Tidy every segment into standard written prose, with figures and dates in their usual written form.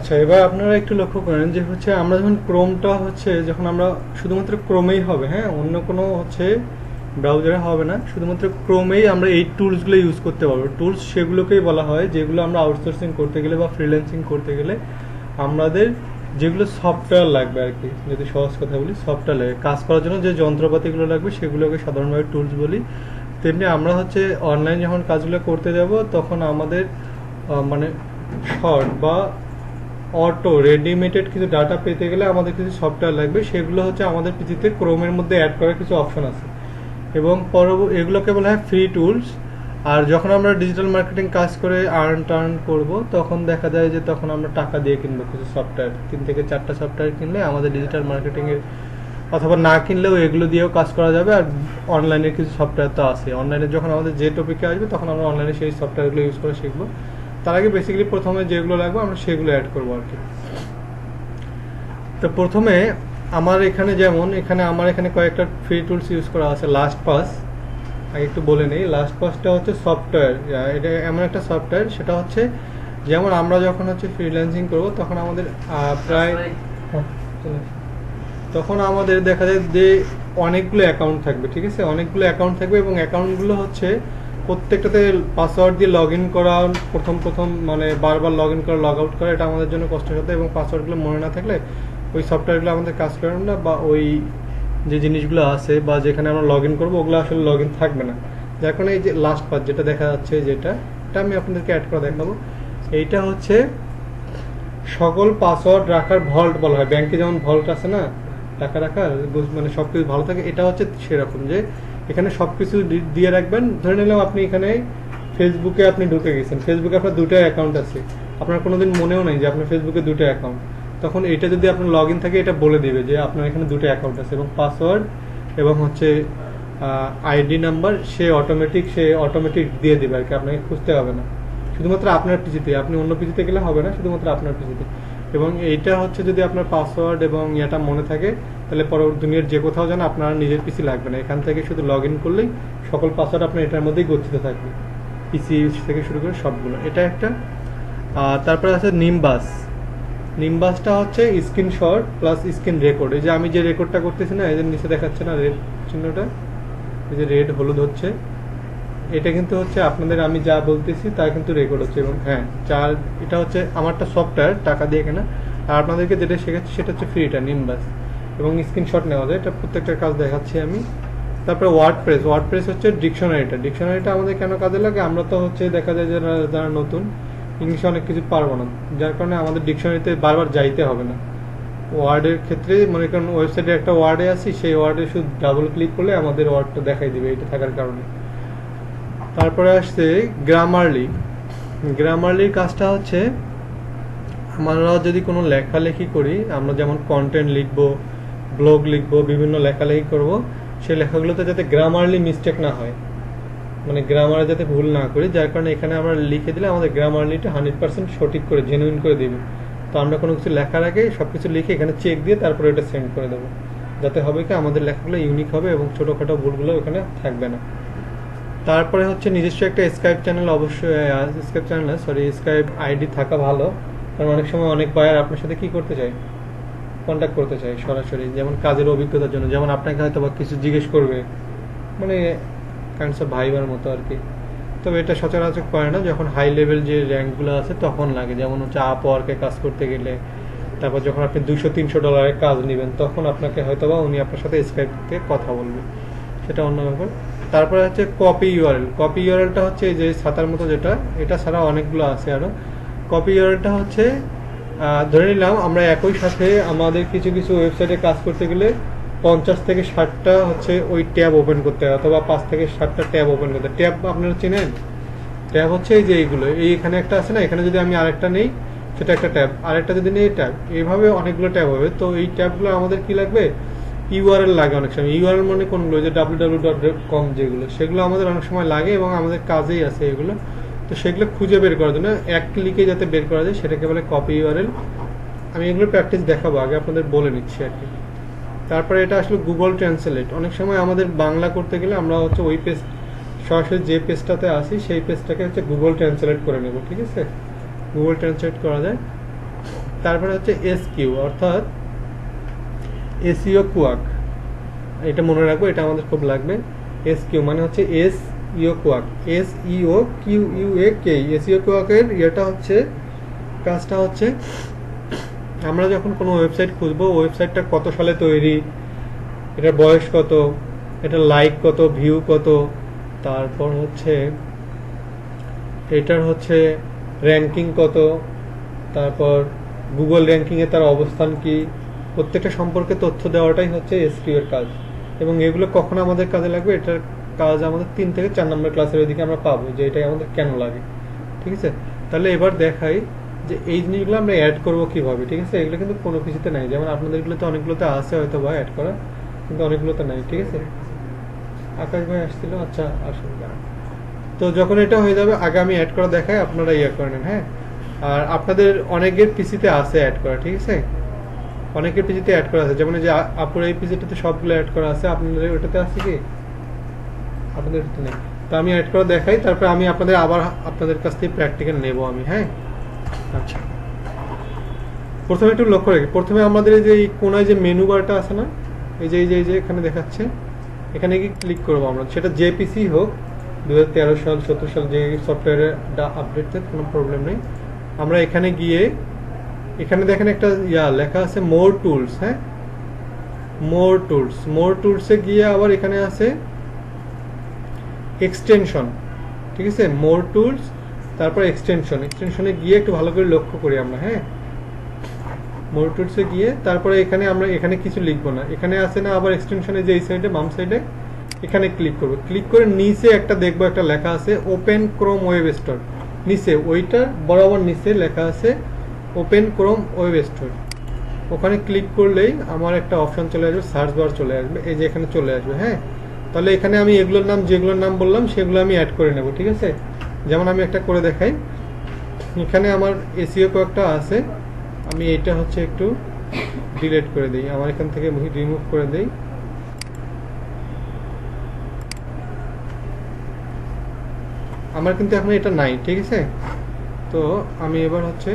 আচ্ছা, এবার আপনারা একটু লক্ষ্য করেন যে হচ্ছে আমরা যখন ক্রোমটা হচ্ছে যখন আমরা শুধুমাত্র ক্রোমেই হবে, হ্যাঁ, অন্য কোনো হচ্ছে ব্রাউজারে হবে না, শুধুমাত্র ক্রোমেই আমরা এই টুলসগুলো ইউজ করতে পারবো। টুলস সেগুলোকেই বলা হয় যেগুলো আমরা আউটসোর্সিং করতে গেলে বা ফ্রিল্যান্সিং করতে গেলে আমাদের যেগুলো সফটওয়্যার লাগবে আর কি, যদি সহজ কথা বলি সফটওয়্যার লাগে কাজ করার জন্য যে যন্ত্রপাতিগুলো লাগবে সেগুলোকে সাধারণভাবে টুলস বলি। তেমনি আমরা হচ্ছে অনলাইন যখন কাজগুলো করতে যাব তখন আমাদের মানে শর্ট বা অটো রেডিমেডেড কিছু ডাটা পেতে গেলে আমাদের কিছু সফটওয়্যার লাগবে, সেগুলো হচ্ছে আমাদের পিসিতে ক্রোমের মধ্যে অ্যাড করার কিছু অপশন আছে এবং এগুলোকে বলা হয় ফ্রি টুলস। আর যখন আমরা ডিজিটাল মার্কেটিং কাজ করে টার্ন করব তখন দেখা যায় যে তখন আমরা টাকা দিয়ে কিনবো কিছু সফটওয়্যার, 3 থেকে 4টা সফটওয়্যার কিনলে আমাদের ডিজিটাল মার্কেটিংয়ের, অথবা না কিনলেও এগুলো দিয়েও কাজ করা যাবে। আর অনলাইনের কিছু সফটওয়্যার তো আছে, অনলাইনে যখন আমাদের যে টপিকে আসবে তখন আমরা অনলাইনে সেই সফটওয়্যারগুলো ইউজ করে শিখবো। তার আগে বেসিক্যালি প্রথমে যেগুলো লাগবে আমরা সেগুলো অ্যাড করবো আর কি। তো প্রথমে আমার এখানে কয়েকটা ফ্রি টুলস ইউজ করা আছে। লাস্ট পাস আগে একটু বলে নেই, লাস্ট পাসটা হচ্ছে সফটওয়্যার, এটা এমন একটা সফটওয়্যার, সেটা হচ্ছে যেমন আমরা যখন হচ্ছে ফ্রিল্যান্সিং করবো তখন আমাদের প্রায় তখন আমাদের দেখা যায় যে অনেকগুলো অ্যাকাউন্ট থাকবে, ঠিক আছে, অনেকগুলো অ্যাকাউন্ট থাকবে এবং অ্যাকাউন্টগুলো হচ্ছে প্রত্যেকটাতে পাসওয়ার্ড দিয়ে লগ ইন করা, প্রথম মানে বারবার লগ ইন করা লগ আউট করা, এটা আমাদের জন্য কষ্টের হতো এবং পাসওয়ার্ডগুলো মনে না থাকলে ওই সফটওয়্যারগুলো আমাদের কাজ করে না, বা ওই যে জিনিসগুলো আছে বা যেখানে আমরা লগ ইন করবো ওগুলো আসলে লগ ইন থাকবে না। যার কারণে এই যে লাস্ট পাস যেটা দেখা যাচ্ছে, এটা আমি আপনাদেরকে অ্যাড করে দেখাবো। এইটা হচ্ছে সকল পাসওয়ার্ড রাখার ভল্ট বলা হয়, ব্যাংকে যেমন ভল্ট আছে না টাকা রাখার, মানে সবকিছু ভালো থাকে, এটা হচ্ছে সেরকম যে এখানে সবকিছু দিয়ে রাখবেন। ধরে নিলাম আপনি এখানে ফেসবুকে আপনি ঢুকে গেছেন, ফেসবুকে আপনার 2টা অ্যাকাউন্ট আছে, আপনার কোনোদিন মনেও নেই যে আপনার ফেসবুকে 2টা অ্যাকাউন্ট, তখন এটা যদি আপনার লগ ইন থাকে এটা বলে দিবে যে আপনার এখানে 2টা অ্যাকাউন্ট আছে এবং পাসওয়ার্ড এবং হচ্ছে আইডি নাম্বার সে অটোমেটিক দিয়ে দেবে আর কি, আপনাকে খুঁজতে হবে না, শুধুমাত্র আপনার পিসিতে, আপনি অন্য পিসিতে গেলে হবে না, শুধুমাত্র আপনার পিসিতে। এবং এইটা হচ্ছে যদি আপনার পাসওয়ার্ড এবং এটা মনে থাকে তাহলে পরবর্তী দুনিয়ার যে কোথাও যেন আপনার নিজের পিসি লাগবে না, এখান থেকে শুধু লগ ইন করলেই সকল পাসওয়ার্ড আপনার এটার মধ্যেই গচ্ছিত থাকবে, পিসি থেকে শুরু করে সবগুলো। এটা একটা। তারপরে আছে নিম্বাসটা হচ্ছে স্ক্রিনশট প্লাস স্ক্রিন রেকর্ড। এই যে আমি যে রেকর্ডটা করতেছি না, এই যে নিচে দেখাচ্ছে না রেড চিহ্নটা, এই যে রেড হলুদ হচ্ছে, এটা কিন্তু হচ্ছে আপনাদের আমি যা বলতেছি তা কিন্তু রেকর্ড হচ্ছে। এবং হ্যাঁ, এটা হচ্ছে আমারটা সফটওয়্যার টাকা দিয়ে কেনা, আর আপনাদেরকে যেটা শেখাচ্ছি সেটা হচ্ছে ফ্রিটা নিম্বাস, এবং স্ক্রিনশট নেওয়া যায়, এটা প্রত্যেকটা কাজ দেখাচ্ছি আমি। তারপরে ওয়ার্ডপ্রেস হচ্ছে ডিকশনারিটা আমাদের কেন কাজে লাগে, আমরা তো হচ্ছে দেখা যায় যারা নতুন ইংলিশে অনেক কিছু পারবো না, যার কারণে আমাদের ডিকশনারিতে বারবার যাইতে হবে না। ওয়ার্ডের ক্ষেত্রে মনে করেন ওয়েবসাইটে একটা ওয়ার্ডে আছি, সেই ওয়ার্ডে শুধু ডাবল ক্লিক করলে আমাদের ওয়ার্ডটা দেখাই দিবে এটা থাকার কারণে। তারপরে আসছে গ্রামারলির কাজটা হচ্ছে আমরা যদি কোনো লেখালেখি করি, আমরা যেমন কন্টেন্ট লিখবো, ব্লগ লিখবো, বিভিন্ন লেখালেখি করব, সেই লেখাগুলোতে যাতে গ্রামারলি মিস্টেক না হয়, মানে গ্রামারে যাতে ভুল না করি, যার কারণে এখানে আমরা লিখে দিলে আমাদের গ্রামারলিটা 100% সঠিক করে জেনুইন করে দিবে। তো আমরা কোনো কিছু লেখার আগে সবকিছু লিখে এখানে চেক দিয়ে তারপরে এটা সেন্ড করে দেবো, যাতে হবে কি আমাদের লেখাগুলো ইউনিক হবে এবং ছোটোখাটো ভুলগুলো ওখানে থাকবে না। তারপরে হচ্ছে নিজস্ব একটা স্কাইপ চ্যানেল, অবশ্যই স্কাইপ আইডি থাকা ভালো, কারণ অনেক সময় অনেক বায়ার আপনার সাথে কি করতে চায়, কন্ট্যাক্ট করতে চায় সরাসরি, যেমন কাজের অভিজ্ঞতার জন্য, যেমন আপনাকে হয়তো বা কিছু জিজ্ঞেস করবে, মানে কাইন্ডস অফ ভাইবার মতো আর কি। তবে এটা সচরাচর করে না, যখন হাই লেভেল যে র্যাঙ্কগুলো আছে তখন লাগে, যেমন হচ্ছে আপওয়ার্কে কাজ করতে গেলে, তারপর যখন আপনি $200-300 কাজ নেবেন তখন আপনাকে হয়তো বা উনি আপনার সাথে স্কাইপে কথা বলবে, সেটা অন্য ব্যাপার। তারপরে হচ্ছে কপি ইউআরএলটা হচ্ছে এই যে ছাতার মতো যেটা, এটা ছাড়া অনেকগুলো আছে আরো। কপি ইউআরএলটা হচ্ছে ধরে নিলাম আমরা একই সাথে আমাদের কিছু ওয়েবসাইটে কাজ করতে গেলে 50 থেকে 60টা হচ্ছে ওই ট্যাব ওপেন করতে হয়, অথবা 5 থেকে 7টা ট্যাব ওপেন করতে হয়। ট্যাব আপনারা চেনেন, ট্যাব হচ্ছে এই যে এইগুলো, এখানে একটা আছে না, এখানে যদি আমি আরেকটা নেই সেটা একটা ট্যাব, আরেকটা যদি নেই ট্যাব, এইভাবে অনেকগুলো ট্যাব হবে। তো এই ট্যাবগুলো আমাদের কি লাগবে, ইউআরএল লাগে অনেক সময়। ইউআরএল মানে কোনগুলো, যে www.com যেগুলো, সেগুলো আমাদের অনেক সময় লাগে এবং আমাদের কাজেই আছে এগুলো। তো সেগুলো খুঁজে বের করার জন্য এক ক্লিকে যাতে বের করা যায় সেটাকে বলে কপি ইউআরএল। আমি এগুলো প্র্যাকটিস দেখাবো, আগে আপনাদের বলে নিচ্ছি আর কি। তারপরে এটা আসলে গুগল ট্রান্সলেট। অনেক সময় আমাদের বাংলা করতে গেলে আমরা হচ্ছে ওই পেজ, সরাসরি যে পেজটাতে আসি সেই পেজটাকে হচ্ছে গুগল ট্রান্সলেট করে নেব, ঠিক আছে, গুগল ট্রান্সলেট করা যায়। তারপরে হচ্ছে এসকিউ অর্থাৎ এসইও কুয়াক, এটা মনে রাখবো, এটা আমাদের খুব লাগবে। এসকিউ মানে হচ্ছে এসইও কুয়াক, SEOQUAK। এসইও কুয়াকের ইয়েটা হচ্ছে, কাজটা হচ্ছে আমরা যখন কোনো ওয়েবসাইট খুঁজবো, ওয়েবসাইটটা কত সালে তৈরি, এটার বয়স কত, এটার লাইক কত, ভিউ কত, তারপর হচ্ছে এটার হচ্ছে র্যাঙ্কিং কত, তারপর গুগল র্যাঙ্কিংয়ে তার অবস্থান কি, প্রত্যেকটা সম্পর্কে তথ্য দেওয়াটাই হচ্ছে এসকিউ এর কাজ। এবং এগুলো কখন আমাদের কাজে লাগবে, এটার কাজ আমাদের 3 থেকে 4 নম্বর ক্লাসের ওইদিকে আমরা পাবো যে এটাই আমাদের কেন লাগে। ঠিক আছে, তাহলে এবার দেখাই যে এই জিনিসগুলো আমরা অ্যাড করবো কিভাবে। ঠিক আছে, এগুলো কিন্তু কোনো কিছুতে নাই, যেমন আপনাদেরগুলোতে অনেকগুলোতে আছে হয়তো বা অ্যাড করা, কিন্তু অনেকগুলোতে নাই। ঠিক আছে, আকাশ ভাই আসছিল, আচ্ছা আসুন। তো যখন এটা হয়ে যাবে, আগে আমি অ্যাড করা দেখাই, আপনারা ইয়ে করে নেন। হ্যাঁ, আর আপনাদের অনেকের পিসিতে আছে অ্যাড করা, ঠিক আছে, অনেকের পিসিতে অ্যাড করা আছে, যেমন এই যে আপুর এই পিসিটাতে সবগুলো অ্যাড করা আছে, আপনাদের ওটাতে আছে কি, আপনাদের ওটাতে নেই। তো আমি অ্যাড করা দেখাই, তারপরে আমি আপনাদের আবার আপনাদের কাছ থেকে প্র্যাকটিক্যাল নেব আমি। হ্যাঁ, আচ্ছা, প্রথমে একটু লক্ষ্য রাখি, প্রথমে আমাদের এই যে এই কোনায় যে মেনু বারটা আছে না, এই যে এখানে দেখাচ্ছে, এখানে কি ক্লিক করবো আমরা, সেটা যে পিসি হোক, 2013 সাল 17 সাল যে সফটওয়্যারে আপডেট, কোনো প্রবলেম নেই। আমরা এখানে গিয়ে, এখানে দেখেন একটা লেখা আছে মোর টুলস। হ্যাঁ, মোর টুলসে গিয়ে আবার এখানে আছে এক্সটেনশন। ঠিক আছে, মোর টুলস, তারপর এক্সটেনশনে গিয়ে একটু ভালো করে লক্ষ্য করি আমরা। হ্যাঁ, মোর টুলসে গিয়ে তারপরে এখানে আমরা এখানে কিছু লিখবো না, এখানে আছে না আবার এক্সটেনশনে যে এই সাইডে বাম সাইডে, এখানে ক্লিক করবো। ক্লিক করে নিচে একটা দেখবো, একটা লেখা আছে ওপেন ক্রোম ওয়েব স্টোর, নিচে ওইটার বরাবর নিচে লেখা আছে ওপেন ক্রোম ওয়েব স্টোর। ওখানে ক্লিক করলেই আমার একটা অপশন চলে আসবে, সার্চ বার চলে আসবে, এই যে এখানে চলে আসবে। হ্যাঁ, তাহলে এখানে আমি এগুলোর নাম, যেগুলোর নাম বললাম সেগুলো আমি অ্যাড করে নেব। ঠিক আছে, যেমন আমি একটা করে দেখাই, এখানে আমার এসইও কয়েকটা আছে, আমি এটা হচ্ছে একটু ডিলিট করে দিই, আমার এখান থেকে রিমুভ করে দিই। আমার কিন্তু এখন এটা নাই। ঠিক আছে, তো আমি এবার হচ্ছে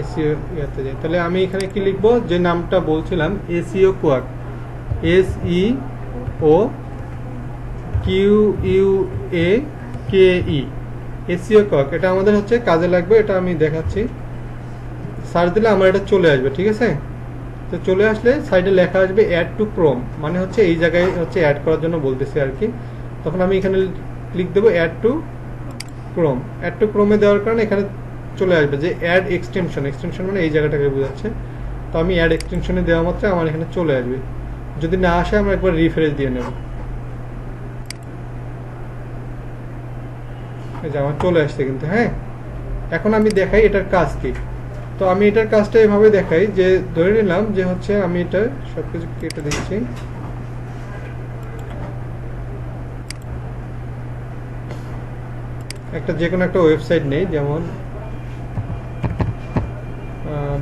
এসইও ইয়াতে যাই, তাহলে আমি এখানে কি লিখবো, যে নামটা বলছিলাম এসইও কুয়াক, SEOQUAKE, এসইও কুয়াক, এটা আমাদের হচ্ছে কাজে লাগবে, এটা আমি দেখাচ্ছি। সার্চ দিলে আমার এটা চলে আসবে। ঠিক আছে, তো চলে আসলে সাইডে লেখা আসবে অ্যাড টু ক্রোম, মানে হচ্ছে এই জায়গায় হচ্ছে অ্যাড করার জন্য বলতেছি আর কি। তখন আমি এখানে ক্লিক দেবো add to Chrome. Add to ক্রোমে দেওয়ার কারণে এখানে চলে আসবে যে অ্যাড এক্সটেনশন মানে এই জায়গাটাকে বোঝাচ্ছে। তো আমি অ্যাড এক্সটেনশনে দেওয়া মাত্র আমার এখানে চলে আসবে, যদি না আসে আমরা একবার রিফ্রেশ দিয়ে নেব। এই যে আমার চলে আসছে কিন্তু। হ্যাঁ, এখন আমি দেখাই এটার কাজ কি। তো আমি এটার কাজটা এভাবে দেখাই যে, ধরে নিলাম যে হচ্ছে আমি এটা সবকিছু কেটে দিচ্ছি, একটা যে কোনো একটা ওয়েবসাইট নেই, যেমন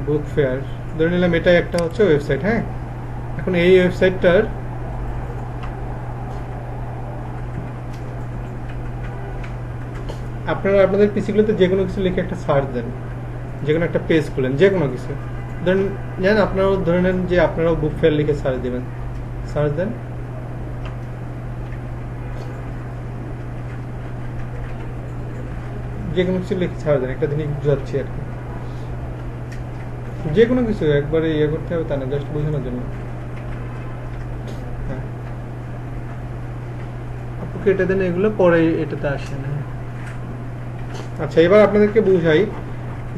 বুক ফেয়ার, ধরে নিলাম এটা একটা হচ্ছে ওয়েবসাইট। হ্যাঁ, এখন এই ওয়েবসাইটটার আপনারা আপনাদের পিসিগুলোতে যে কোনো কিছু লিখে একটা সার্চ দেন, যে কোনো একটা পেজ খুলেন, যে কোনো কিছু ধরেন, জানেন আপনারাও ধরে নেন যে আপনারাও বুক ফেয়ার লিখে সার্চ দেবেন, সার্চ দেন, যে কোনো কিছু লিখে সার্চ দেন, একটা জিনিস বুঝাচ্ছি আর কি, যে কোনো কিছু একবারে ইয়ে করতে হবে তা না, জাস্ট বোঝানোর জন্য। হ্যাঁ, আপু কেটে দেন এগুলো, পরে এটাতে আসে না। আচ্ছা, এবার আপনাদেরকে বুঝাই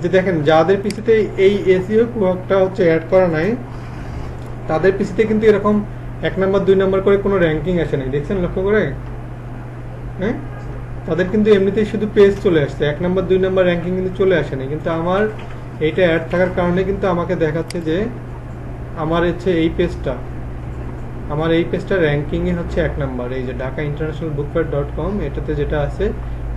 যে দেখেন, যাদের পিসিতে এই এসইও কুয়াকটা হচ্ছে অ্যাড করা নাই, তাদের পিসিতে কিন্তু এরকম 1 নাম্বার 2 নাম্বার করে কোনো র্যাঙ্কিং আসে নাই, দেখছেন লক্ষ্য করে? হ্যাঁ, তাদের কিন্তু এমনিতেই শুধু পেজ চলে আসছে, 1 নাম্বার 2 নাম্বার র্যাঙ্কিং কিন্তু চলে আসে নাই। কিন্তু আমার এইটা অ্যাড থাকার কারণে কিন্তু আমাকে দেখাচ্ছে যে আমার হচ্ছে এই পেজটা, আমার এই পেজটা র্যাঙ্কিংয়ে হচ্ছে 1 নাম্বার। এই যে ঢাকাinternationalbookfair.com, এটাতে যেটা আছে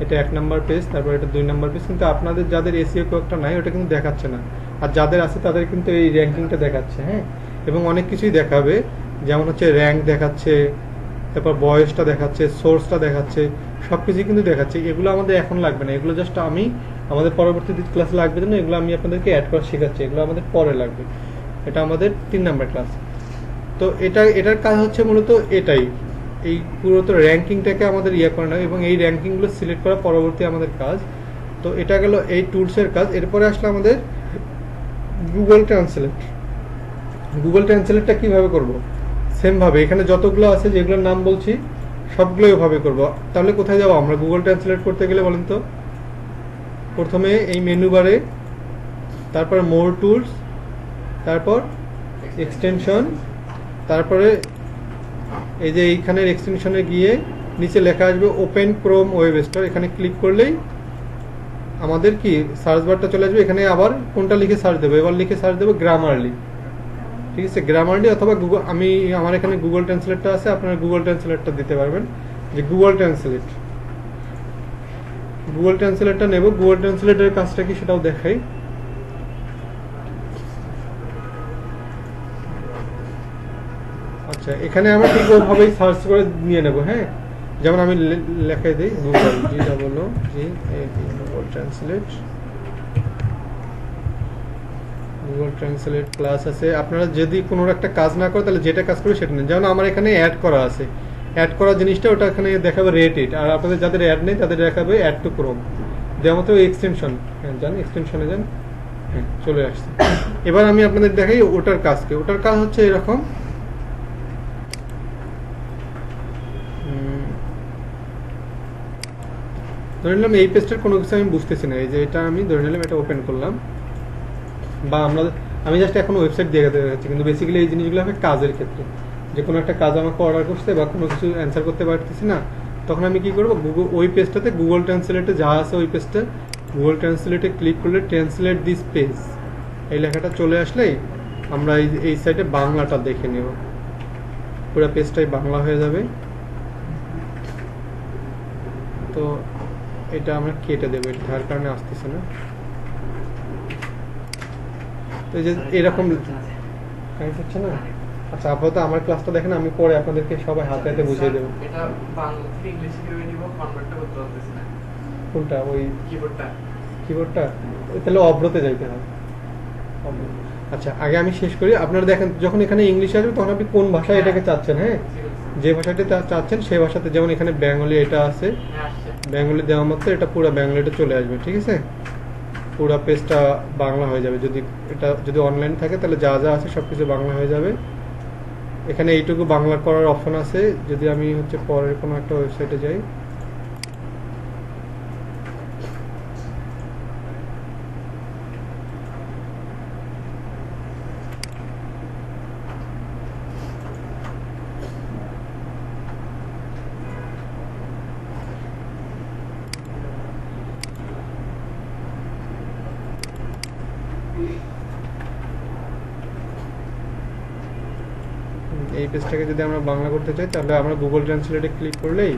এটা 1 নাম্বার পেজ, তারপর এটা 2 নাম্বার পেজ। কিন্তু আপনাদের যাদের এসইও কুয়াকটা নাই ওটা কিন্তু দেখাচ্ছে না, আর যাদের আছে তাদের কিন্তু এই র্যাঙ্কিংটা দেখাচ্ছে। হ্যাঁ, এবং অনেক কিছুই দেখাবে, যেমন হচ্ছে র্যাঙ্ক দেখাচ্ছে, তারপর বয়সটা দেখাচ্ছে, সোর্সটা দেখাচ্ছে, সব কিছুই কিন্তু দেখাচ্ছে। এগুলো আমাদের এখন লাগবে না, এগুলো জাস্ট আমি আমাদের পরবর্তী ক্লাসে লাগবে না, এগুলো আমি আপনাদেরকে অ্যাড করা শেখাচ্ছি, এগুলো আমাদের পরে লাগবে। এটা আমাদের 3 নাম্বার ক্লাস। তো এটার কাজ হচ্ছে মূলত এটাই, এই পুরো তো র্যাঙ্কিংটাকে আমাদের করে নেয় এবং এই র্যাঙ্কিংগুলো সিলেক্ট করা পরবর্তী আমাদের কাজ। তো এটা গেল এই টুলসের কাজ। এরপরে আসলে আমাদের গুগল ট্রান্সলেট। গুগল ট্রান্সলেটটা কীভাবে করব? সেমভাবে এখানে যতগুলো আছে যেগুলোর নাম বলছি সবগুলোই ওভাবে করব। তাহলে কোথায় যাবো আমরা গুগল ট্রান্সলেট করতে গেলে বলেন তো? প্রথমে এই মেনু বারে, তারপর মোর টুলস, তারপর এক্সটেনশন, তারপরে এই যে এইখানের এক্সটেনশনে গিয়ে নিচে লেখা আসবে ওপেন ক্রোম ওয়েব স্টোর। এখানে ক্লিক করলেই আমাদের কি সার্চ বারটা চলে আসবে। এখানে আবার কোনটা লিখে সার্চ দেবো? এবার লিখে সার্চ দেবো গ্রামারলি, ঠিক আছে? গ্রামারলি অথবা গুগল, আমার এখানে গুগল ট্রান্সলেটটা আছে, আপনারা গুগল ট্রান্সলেটটা দিতে পারবেন। যে গুগল ট্রান্সলেটটা নেব। গুগল ট্রান্সলেটের কাজটা কি সেটাও দেখাই। আচ্ছা, এখানে আমরা ঠিক ওভাবেই সার্চ করে নিয়ে নেব। হ্যাঁ, যেমন আমি লেখাই দিই গুগল গুগল ট্রান্সলেট প্লাস আছে। আপনারা যদি কোনো একটা কাজ না করে তাহলে যেটা কাজ করবে সেটা নেন। যেমন আমার এখানে অ্যাড করা আছে, অ্যাড করা জিনিসটা ওটা এখানে দেখাবে রেট ইট, আর আপনাদের যাদের অ্যাড নেই তাদের দেখাবে অ্যাড টু ক্রোম। দেওয়ার মতো এক্সটেনশন, হ্যাঁ যান এক্সটেনশনে যান, হ্যাঁ চলে আসছে। এবার আমি আপনাদের দেখাই ওটার কাজকে। ওটার কাজ হচ্ছে এরকম, ধরে নিলাম এই পেজটার কোনো কিছু আমি বুঝতেছি না। এই যে এটা আমি ধরে নিলাম, এটা ওপেন করলাম, বা আমি জাস্ট এখন ওয়েবসাইট দিয়ে দেখাচ্ছি, কিন্তু বেসিক্যালি এই জিনিসগুলো আমি কাজের ক্ষেত্রে, যে কোনো একটা কাজ আমাকে অর্ডার করতে বা কোনো কিছু অ্যান্সার করতে পারতেছি না, তখন আমি কি করবো? ওই পেজটাতে গুগল ট্রান্সলেটে যা আছে ওই পেজটা গুগল ট্রান্সলেটে ক্লিক করলে ট্রান্সলেট দিস পেজ এই লেখাটা চলে আসলেই আমরা এই সাইডে বাংলাটা দেখে নেব। পুরো পেজটাই বাংলা হয়ে যাবে। তো এটা আমরা কেটে দেবো, যার কারণে আসতেছে না। তো এই যে এরকম হচ্ছে না। আচ্ছা, আপাতত আমার ক্লাসটা দেখেন, আমি পরে আপনাদেরকে সবাই হাতে হাতে বুঝিয়ে দেবো। এটা বাংলা থেকে ইংলিশে কিভাবে নিব কনভার্টটা করতে পারতেছি না। কোনটা? ওই কিবোর্ডটা তাহলে অব্রতে যাইতে হবে। আচ্ছা, আগে আমি শেষ করি। আপনারা দেখেন, যখন এখানে ইংলিশ আসবে তখন আপনি কোন ভাষায় এটাকে চাচ্ছেন। হ্যাঁ, যে ভাষাটা চাচ্ছেন সেই ভাষাতে, যেমন এখানে বেঙ্গলি এটা আছে, বেঙ্গলি দেওয়া মাত্র এটা পুরো বেঙ্গলিটা চলে আসবে, ঠিক আছে? পুরো পেজটা বাংলা হয়ে যাবে। যদি অনলাইন থাকে তাহলে যা যা আছে সবকিছু বাংলা হয়ে যাবে। এখানে এইটুকু বাংলা করার অপশন আছে। যদি আমি পরের কোনো একটা ওয়েবসাইটে যাই, এই পেজটাকে যদি আমরা বাংলা করতে চাই তাহলে আমরা গুগল ট্রান্সলেটে ক্লিক করলেই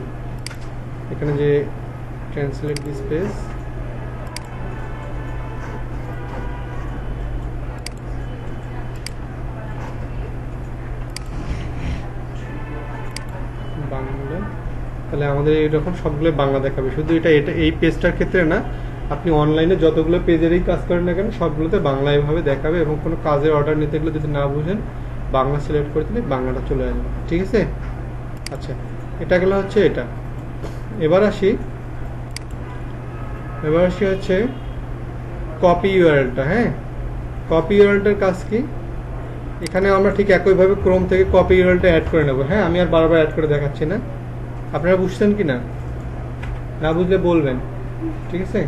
এখানে যে ট্রান্সলেট দিস পেজ, বাংলা, তাহলে আমাদের এরকম সবগুলো বাংলা দেখাবে। শুধু এটা এই পেজটার ক্ষেত্রে না, আপনি অনলাইনে যতগুলো পেজেরই কাজ করেন না কেন সবগুলোতে বাংলা এভাবে দেখাবে। এবং কোনো কাজের অর্ডার নিতে গেলে যদি না বুঝেন বাংলা সিলেক্ট করে দিলে বাংলাটা চলে আসবে, ঠিক আছে? আচ্ছা, এটা গেল হচ্ছে এটা। এবার আসি হচ্ছে কপি ইউআরএলটা। হ্যাঁ, কপি ইউআরএলটার কাজ কি? এখানে আমরা ঠিক একইভাবে ক্রোম থেকে কপি ইউআরএলটা অ্যাড করে নেব। হ্যাঁ, আমি আর বারবার অ্যাড করে দেখাচ্ছি না। আপনারা বুঝছেন কি না? না বুঝলে বলবেন, ঠিক আছে?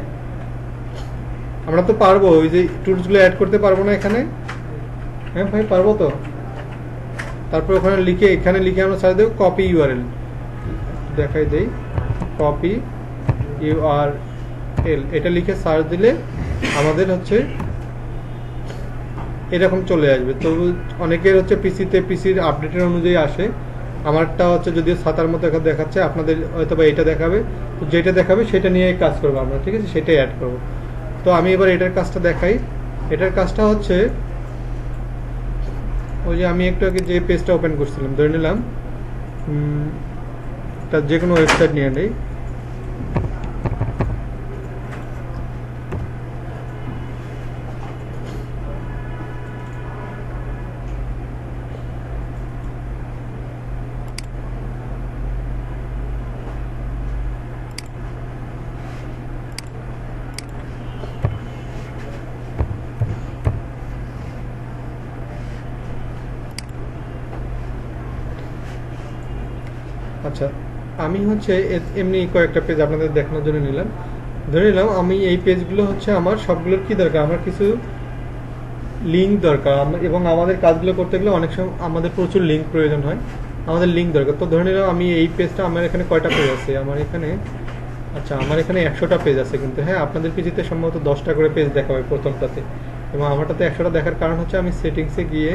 আমরা তো পারবো, ওই যে টুলসগুলো অ্যাড করতে পারবো না এখানে? হ্যাঁ ভাই, পারবো তো। তারপর এখানে লিখে আমরা সার্চ দেবো কপি ইউআরএল, দেখাই দেই কপি ইউআরএল, এটা লিখে সার্চ দিলে আমাদের হচ্ছে এরকম চলে আসবে। তো অনেকের হচ্ছে পিসির আপডেটের অনুযায়ী আসে। আমারটা হচ্ছে যদিও 7 মতো দেখাচ্ছে, আপনাদের হয়তো বা এটা দেখাবে। তো যেটা দেখাবে সেটা নিয়ে কাজ করবো আমরা, ঠিক আছে? সেটাই অ্যাড করবো। তো আমি এবার এটার কাজটা দেখাই। এটার কাজটা হচ্ছে ওই যে আমি একটু আগে যে পেজটা ওপেন করছিলাম, ধরে নিলাম তার যে কোনো ওয়েবসাইট নিয়ে নেই। আচ্ছা, আমি হচ্ছে এমনি কয়েকটা পেজ আপনাদের দেখানোর জন্য নিলাম। ধরে নিলাম আমি এই পেজগুলো হচ্ছে আমার সবগুলোর কি দরকার, আমার কিছু লিঙ্ক দরকার এবং আমাদের কাজগুলো করতে গেলে অনেক সময় আমাদের প্রচুর লিঙ্ক প্রয়োজন হয়, আমাদের লিঙ্ক দরকার। তো ধরে নিলাম আমি এই পেজটা, আমার এখানে কয়টা পেজ আছে আমার এখানে, আচ্ছা আমার এখানে 100টা পেজ আছে, কিন্তু হ্যাঁ আপনাদের পিজিতে সম্ভবত 10টা করে পেজ দেখাবে প্রথমটাতে, এবং আমারটাতে 100টা দেখার কারণ হচ্ছে আমি সেটিংসে গিয়ে,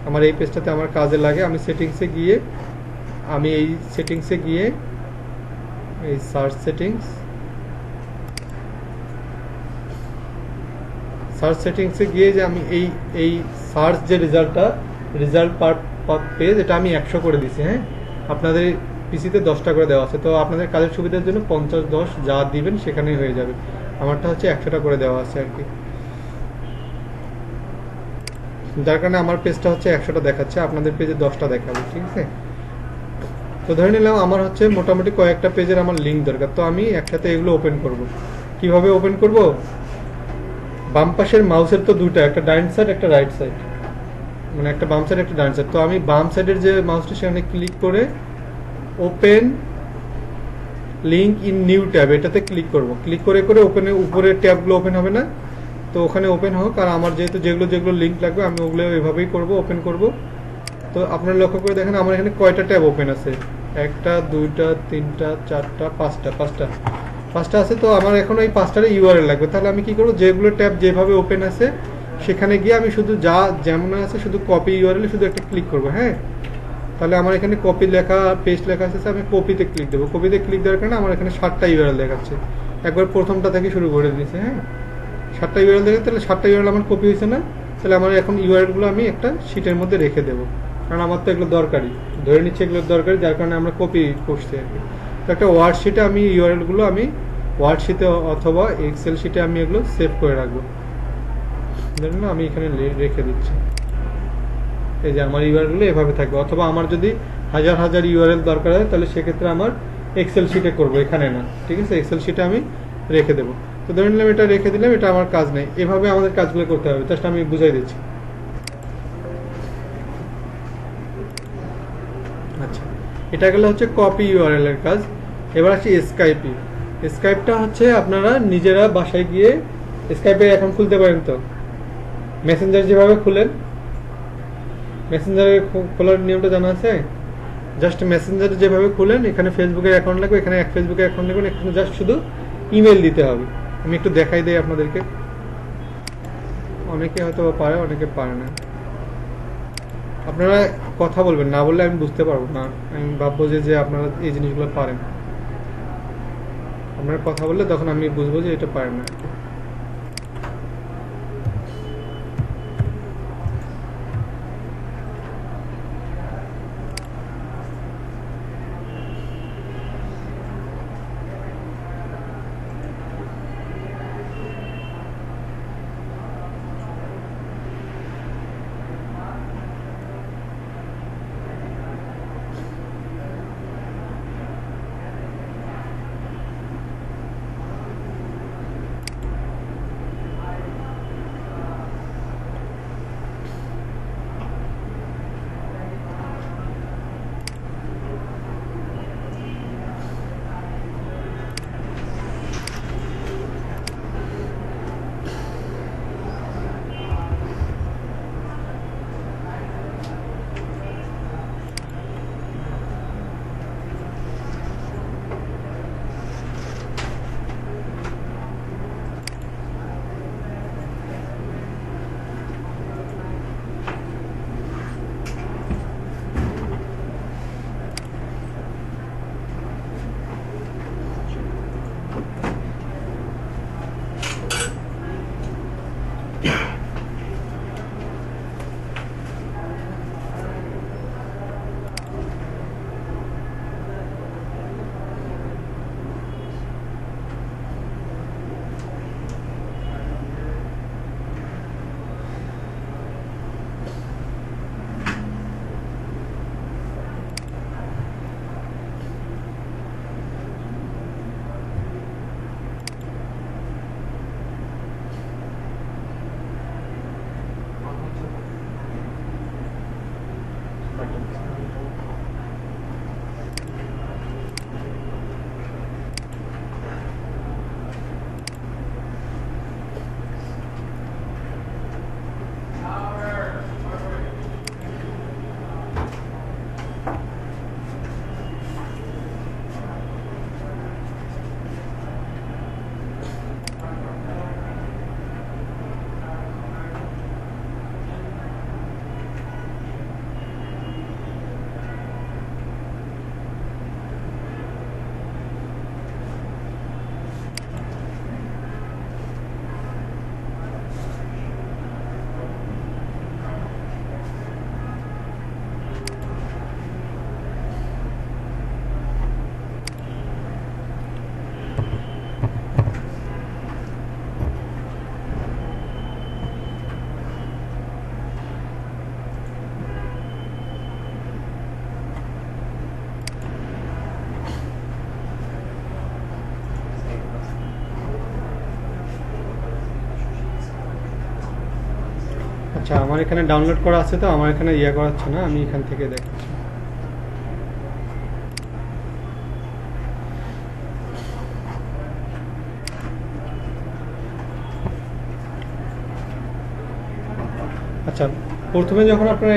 আমার এই পেজটাতে আমার কাজে লাগে, আমি সেটিংসে গিয়ে, আমি এই সেটিংসে গিয়ে এই সার্চ সেটিংসে গিয়ে যে আমি এই এই সার্চ যে রেজাল্ট পার পেজ, এটা আমি 100 করে দিছি। হ্যাঁ, আপনাদের পিসিতে 10টা করে দেওয়া আছে, তো আপনাদের কাজের সুবিধার জন্য 50-10 যা দিবেন সেখানেই হয়ে যাবে। আমারটা হচ্ছে 100টা করে দেওয়া আছে আর কি, যার কারণে আমার পেজটা হচ্ছে 100টা দেখাচ্ছে, আপনাদের পেজে 10টা দেখাবে। ঠিক আছে, তো ধরে নিলাম আমার হচ্ছে মোটামুটি কয়েকটা পেজের আমার লিঙ্ক দরকার, তো আমি একসাথে এগুলো ওপেন করব। কিভাবে ওপেন করব? বাম পাশের মাউসের তো দুটো, একটা ডান সাইড একটা রাইট সাইড, মানে একটা বাম সাইড একটা ডান সাইড। তো আমি বাম সাইডের যে মাউসটি সেখানে ক্লিক করে open link in new tab, এটাতে ক্লিক করব। ক্লিক করে করে ওপেনে উপরের ট্যাবগুলো ওপেন হবে না, তো ওখানে ওপেন হোক। আর আমার যেহেতু যেগুলো লিঙ্ক লাগবে আমি ওগুলো এভাবেই করব, ওপেন করব। তো আপনারা লক্ষ্য করে দেখেন আমার এখানে কয়টা ট্যাব ওপেন আছে, একটা দুইটা তিনটা চারটা পাঁচটা আছে। তো আমার এখন এই 5টার ইউআরএল লাগবে, তাহলে আমি কি করবো, যেগুলো ট্যাব যেভাবে ওপেন আছে সেখানে গিয়ে আমি শুধু যা যেমন আছে শুধু কপি ইউআরএল শুধু একটা ক্লিক করবো। হ্যাঁ, তাহলে আমার এখানে কপি লেখা পেস্ট লেখা আছে, আমি কপিতে ক্লিক দেবো। কপিতে ক্লিক দেওয়ার কারণে আমার এখানে 7টা ইউআরএল দেখাচ্ছে, একবার প্রথমটা থেকে শুরু করে দিয়েছে। হ্যাঁ, 7টা ইউআরএল দেখে, তাহলে 7টা ইউআরএল আমার কপি হয়েছে না, তাহলে আমার এখন ইউআরএলগুলো আমি একটা শিটের মধ্যে রেখে দেবো, কারণ আমার তো এগুলো দরকারি, ধরে নিচ্ছে এগুলো দরকারি, যার কারণে আমরা কপি করছি আর কি। তো একটা ওয়ার্ড শিটে আমি ইউআরএলগুলো আমি ওয়ার্ড শিটে অথবা এক্সেল শিটে আমি এগুলো সেভ করে রাখবো। ধরুন আমি এখানে রেখে দিচ্ছি, এই যে আমার ইউআরএলগুলো এভাবে থাকবে। অথবা আমার যদি হাজার হাজার ইউআরএল দরকার হয় তাহলে সেক্ষেত্রে আমার এক্সেল শিটে করবো, এখানে না। ঠিক আছে, এক্সেল শিটে আমি রেখে দেবো। তো ধরে নিলাম এটা রেখে দিলাম, এটা আমার কাজ নেই। এভাবে আমাদের কাজগুলো করতে হবে, জাস্ট আমি বুঝাই দিচ্ছি। আচ্ছা, এটা গেলে হচ্ছে কপি ইউআরএল এর কাজ। এবার আছে স্কাইপি। স্কাইপটা হচ্ছে আপনারা নিজেরা বাসায় গিয়ে স্কাইপে অ্যাকাউন্ট খুলতে পারেন। তো মেসেঞ্জার যেভাবে খুলেন, মেসেঞ্জারের খোলার নিয়মটা জানা আছে? জাস্ট মেসেঞ্জার যেভাবে খুলেন, এখানে ফেসবুকের অ্যাকাউন্ট লাগবে, এখানে এক ফেসবুকের অ্যাকাউন্ট লাগবে, এখানে জাস্ট শুধু ইমেল দিতে হবে। আমি একটু দেখাই দিই আপনাদেরকে, অনেকে হয়তো পারে অনেকে পারে না। আপনারা কথা বলবেন, না বললে আমি বুঝতে পারবো না, আমি ভাববো যে আপনারা এই জিনিসগুলো পারেন। আপনারা কথা বললে তখন আমি বুঝবো যে এটা পারেন না। আচ্ছা, আমার এখানে ডাউনলোড করা আছে, তো আমার এখানে ইয়ে করা হচ্ছে না, আমি এখান থেকে দেখাচ্ছি। আচ্ছা, প্রথমে যখন আপনারা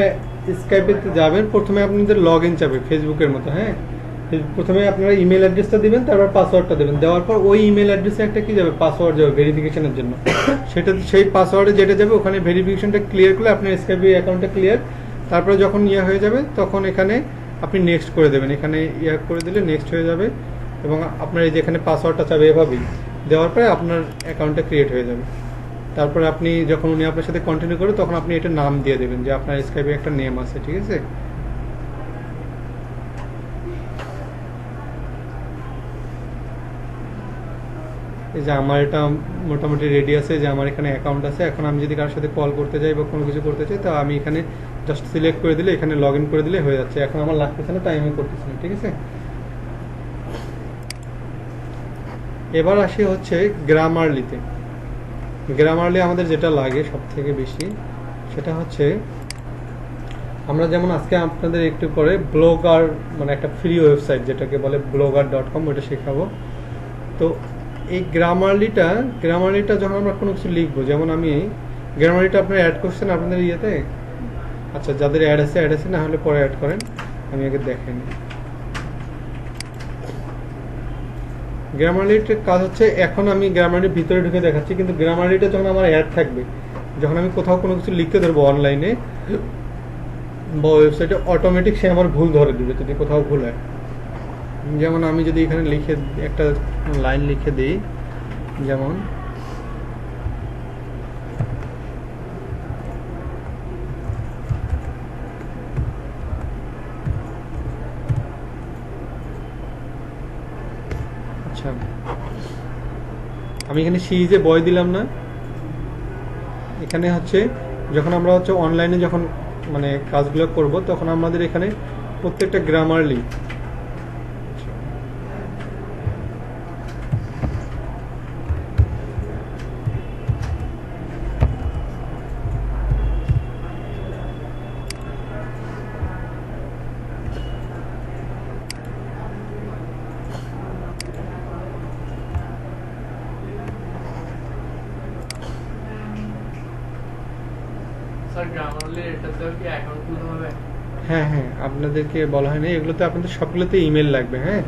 স্কাইপে যাবেন, প্রথমে আপনাদের লগ ইন যাবে ফেসবুকের মতো, হ্যাঁ। প্রথমে আপনারা ইমেল অ্যাড্রেসটা দিবেন, তারপর পাসওয়ার্ডটা দেবেন, দেওয়ার পর ওই ইমেল অ্যাড্রেসে একটা কি যাবে, পাসওয়ার্ড যাবে ভেরিফিকেশনের জন্য। সেটা সেই পাসওয়ার্ডে যেটা যাবে, ওখানে ভেরিফিকেশনটা ক্লিয়ার করলে আপনার স্কাইপে অ্যাকাউন্টটা ক্লিয়ার। তারপরে যখন ইয়ে হয়ে যাবে, তখন এখানে আপনি নেক্সট করে দেবেন, এখানে ইয়ে করে দিলে নেক্সট হয়ে যাবে, এবং আপনার এই যে এখানে পাসওয়ার্ডটা চাবে, এভাবেই দেওয়ার পরে আপনার অ্যাকাউন্টটা ক্রিয়েট হয়ে যাবে। তারপরে আপনি যখন উনি আপনার সাথে কন্টিনিউ করবে, তখন আপনি এটা নাম দিয়ে দেবেন যে আপনার স্কাইপে একটা নেম আছে, ঠিক আছে। এই যে আমার এটা মোটামুটি রেডি আছে, যে আমার এখানে অ্যাকাউন্ট আছে। এখন আমি যদি কারোর সাথে কল করতে চাই বা কোনো কিছু করতে চাই, তো আমি এখানে জাস্ট সিলেক্ট করে দিলে, এখানে লগ ইন করে দিলে হয়ে যাচ্ছে। এখন আমার লাগতেছে না, তাই আমি করতেছি না, ঠিক আছে। এবার আসি হচ্ছে গ্রামারলিতে। গ্রামারলি আমাদের যেটা লাগে সব থেকে বেশি, সেটা হচ্ছে আমরা যেমন আজকে আপনাদের একটু পরে ব্লগার, মানে একটা ফ্রি ওয়েবসাইট যেটাকে বলে blogger.com, ওটা শেখাবো। তো এই গ্রামারলিটা যখন আমরা কোনো কিছু লিখবো, যেমন আমি গ্রামারলিটা আপনারা অ্যাড করছেন আপনাদের ইয়েতে। আচ্ছা, যাদের অ্যাড আছে, না হলে পরে অ্যাড করেন, আমি আগে দেখেন। গ্রামারলিটার কাজ হচ্ছে, এখন আমি গ্রামারলির ভিতরে ঢুকে দেখাচ্ছি, কিন্তু গ্রামারলিটা যখন আমার অ্যাড থাকবে, যখন আমি কোথাও কোনো কিছু লিখতে ধরবো অনলাইনে বা ওয়েবসাইটে, অটোমেটিক সে আমার ভুল ধরে দিবে যদি কোথাও ভুল হয়। যেমন আমি যদি এখানে লিখে একটা লাইন লিখে দিই, যেমন আচ্ছা, আমি এখানে সি ইজ এ বয় দিলাম না। এখানে হচ্ছে যখন আমরা হচ্ছে অনলাইনে যখন মানে কাজগুলো করব, তখন আমাদের এখানে প্রত্যেকটা গ্রামারলি স্যার গ্রামারলি এটাতেও কি অ্যাকাউন্ট খুলতে হবে? হ্যাঁ হ্যাঁ, আপনাদেরকে বলা হয়নি, এগুলোতে আপনাদের সবগুলোতে ইমেল লাগবে, হ্যাঁ।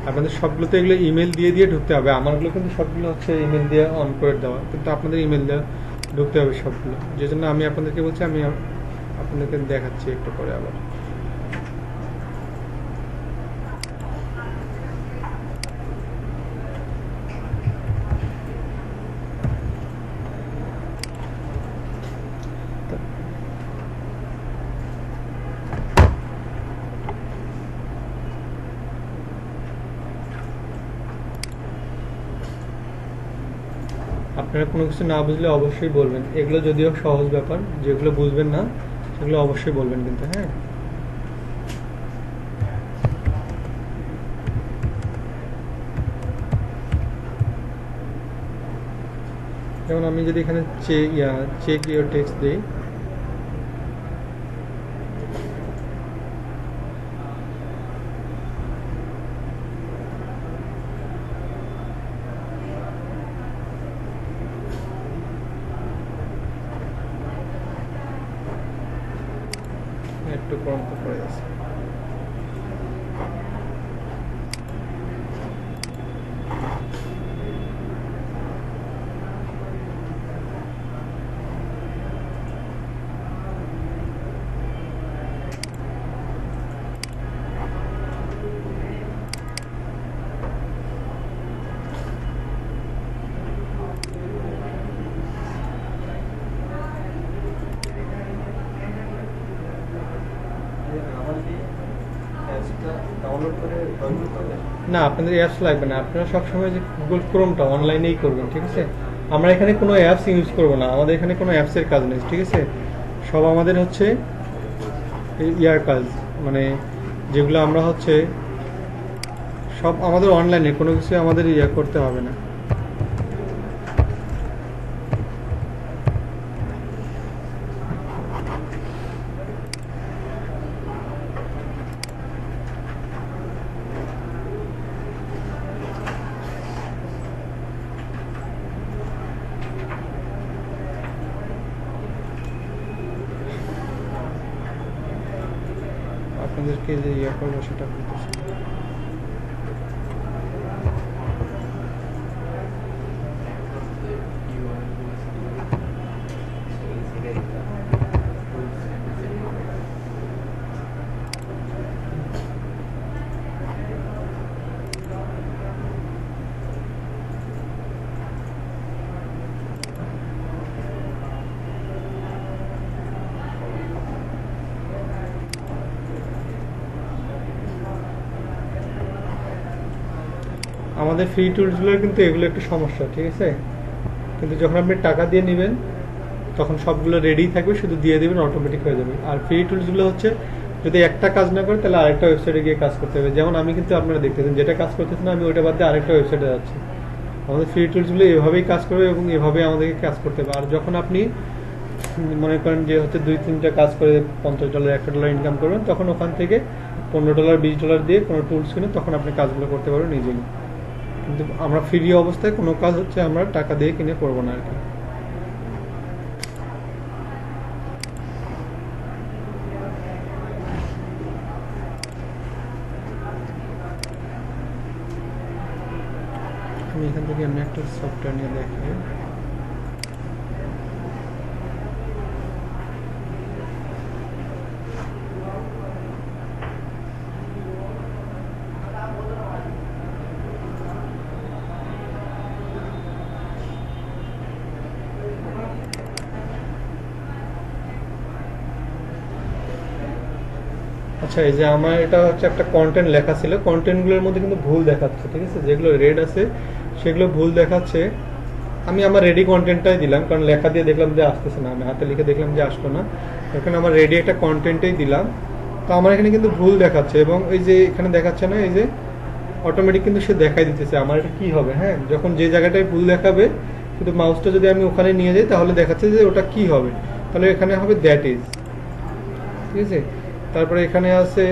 আপনাদের সবগুলোতে এগুলো ইমেল দিয়ে দিয়ে ঢুকতে হবে। আমারগুলো কিন্তু সবগুলো হচ্ছে ইমেল দিয়ে অন করে দেওয়া, কিন্তু আপনাদের ইমেল দিয়ে ঢুকতে হবে সবগুলো। যে জন্য আমি আপনাদেরকে বলছি, আমি আপনাদেরকে দেখাচ্ছি একটু পরে আবার। আপনারা কোনো কিছু না বুঝলে অবশ্যই বলবেন। এগুলো যদিও সহজ ব্যাপার, যেগুলো বুঝবেন না সেগুলো অবশ্যই বলবেন কিন্তু, হ্যাঁ। যেমন আমি যদি এখানে চেক ইওর টেক্সট দিই, একটু কম তো পড়ে আছে। না, আপনাদের অ্যাপস লাগবে না। আপনারা সবসময় যে গুগল ক্রোমটা অনলাইনেই করবেন, ঠিক আছে। আমরা এখানে কোনো অ্যাপস ইউজ করব না, আমাদের এখানে কোনো অ্যাপসের কাজ নেই, ঠিক আছে। সব আমাদের হচ্ছে ইয়ার কাজ, মানে যেগুলো আমরা হচ্ছে সব আমাদের অনলাইনে, কোনো কিছু আমাদের ইয়া করতে হবে না। আপনাদেরকে যে ইয়ে করবো সেটা করতেছি। আমাদের ফ্রি টুলসগুলোর কিন্তু এগুলো একটু সমস্যা, ঠিক আছে? কিন্তু যখন আপনি টাকা দিয়ে নেবেন তখন সবগুলো রেডি থাকবে, শুধু দিয়ে দেবেন, অটোমেটিক হয়ে যাবে। আর ফ্রি টুলসগুলো হচ্ছে যদি একটা কাজ না করে তাহলে আরেকটা ওয়েবসাইটে গিয়ে কাজ করতে হবে। যেমন আমি কিন্তু আপনারা দেখতেছেন যেটা কাজ করতেছেন না, আমি ওইটা বাদ দিয়ে আরেকটা ওয়েবসাইটে যাচ্ছি। আমাদের ফ্রি টুলসগুলো এভাবেই কাজ করবে এবং এভাবেই আমাদেরকে কাজ করতে হবে। আর যখন আপনি মনে করেন যে হচ্ছে 2-3টা কাজ করে $50 $1 ইনকাম করবেন, তখন ওখান থেকে $15 $20 দিয়ে কোনো টুলস কিনে তখন আপনি কাজগুলো করতে পারবেন নিজেই। কিন্তু আমরা ফ্রি অবস্থায় কোনো কাজ হচ্ছে আমরা টাকা দিয়ে কিনে করবো না আর কি। আমি এখান থেকে এমনি একটা সফটওয়্যার নিয়ে দেখি। আচ্ছা, এই যে আমার এটা হচ্ছে একটা কন্টেন্ট লেখা ছিল, কন্টেন্টগুলোর মধ্যে কিন্তু ভুল দেখাচ্ছে, ঠিক আছে? যেগুলো রেড আছে সেগুলো ভুল দেখাচ্ছে। আমি আমার রেডি কন্টেন্টটাই দিলাম, কারণ লেখা দিয়ে দেখলাম যে আসতেছে না, আমি হাতে লিখে দেখলাম যে আসলো না, এখানে আমার রেডি একটা কন্টেন্টেই দিলাম। তো আমার এখানে কিন্তু ভুল দেখাচ্ছে এবং এই যে এখানে দেখাচ্ছে না, এই যে অটোমেটিক কিন্তু সে দেখাই দিতেছে। আমার এটা কি হবে, হ্যাঁ, যখন যে জায়গাটায় ভুল দেখাবে কিন্তু মাউসটা যদি আমি ওখানে নিয়ে যাই তাহলে দেখাচ্ছে যে ওটা কি হবে, তাহলে এখানে হবে দ্যাট ইজ, ঠিক আছে? তারপরে এখানে আছে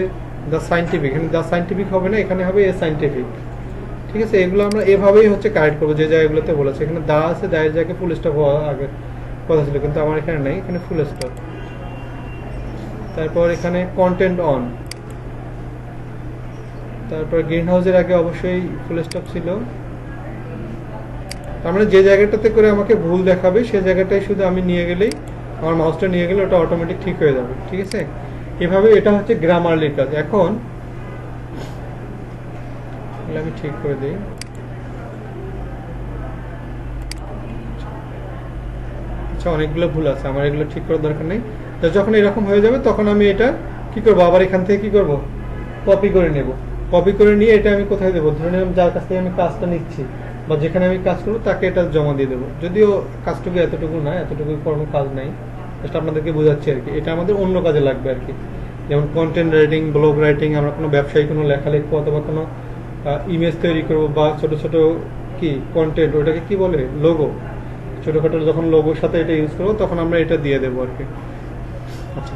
দ্য সাইন্টিফিক, এখানে দ্য সাইন্টিফিক হবে না, এখানে হবে এ সাইন্টিফিক, ঠিক আছে? এগুলো আমরা এভাবেই হচ্ছে কারেক্ট করবো যে জায়গাগুলোতে বলেছে। এখানে দা আছে, দায়ের জায়গায় ফুল স্টপ হওয়া আগে কথা ছিল, কিন্তু আমার এখানে নেই, এখানে ফুল স্টপ। তারপর এখানে কন্টেন্ট অন, তারপর গ্রিন হাউসের আগে অবশ্যই ফুল স্টপ ছিল। তার মানে যে জায়গাটাতে করে আমাকে ভুল দেখাবে সে জায়গাটায় শুধু আমি নিয়ে গেলেই, আমার মাউসটা নিয়ে গেলে ওটা অটোমেটিক ঠিক হয়ে যাবে, ঠিক আছে? এভাবে এটা হচ্ছে গ্রামারলির কাজ। এখন আমি ঠিক করে দিই। আচ্ছা, অনেকগুলো ভুল আছে, আমার এগুলো ঠিক করার দরকার নেই। তো যখন এরকম হয়ে যাবে তখন আমি এটা কি করবো, আবার এখান থেকে কি করব, কপি করে নেব। কপি করে নিয়ে এটা আমি কোথায় দেবো, ধরে নিলাম যার কাছ থেকে আমি কাজটা নিচ্ছি বা যেখানে আমি কাজ করবো তাকে এটা জমা দিয়ে দেবো। যদিও কাজটুকু এতটুকু না, এতটুকু কোনো কাজ নাই, জাস্ট আপনাদেরকে বোঝাচ্ছি আর কি। এটা আমাদের অন্য কাজে লাগবে আর কি। যেমন কন্টেন্ট রাইটিং, ব্লগ রাইটিং, আমরা কোনো ব্যবসায়ী কোনো লেখা লিখবো অথবা কোনো ইমেজ তৈরি করবো বা ছোট ছোট কি কন্টেন্ট, ওটাকে কি বলে, লোগো, ছোটখাটো যখন লোগোর সাথে এটা ইউজ করবো তখন আমরা এটা দিয়ে দেবো আর কি। আচ্ছা,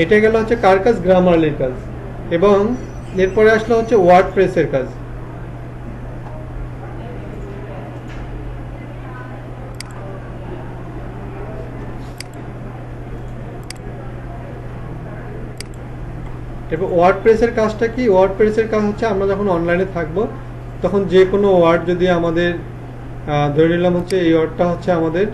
এটা গেল হচ্ছে কার কাজ, গ্রামারলির কাজ। এবং এরপরে আসলো হচ্ছে ওয়ার্ড প্রেসের কাজ। এরপর ওয়ার্ড প্রেসের কাজটা কি, ওয়ার্ড প্রেসের কাজ হচ্ছে আমরা যখন অনলাইনে থাকবো তখন যে কোনো ওয়ার্ড যদি আমাদের ধরে নিলাম হচ্ছে এই ওয়ার্ডটা হচ্ছে আমাদের,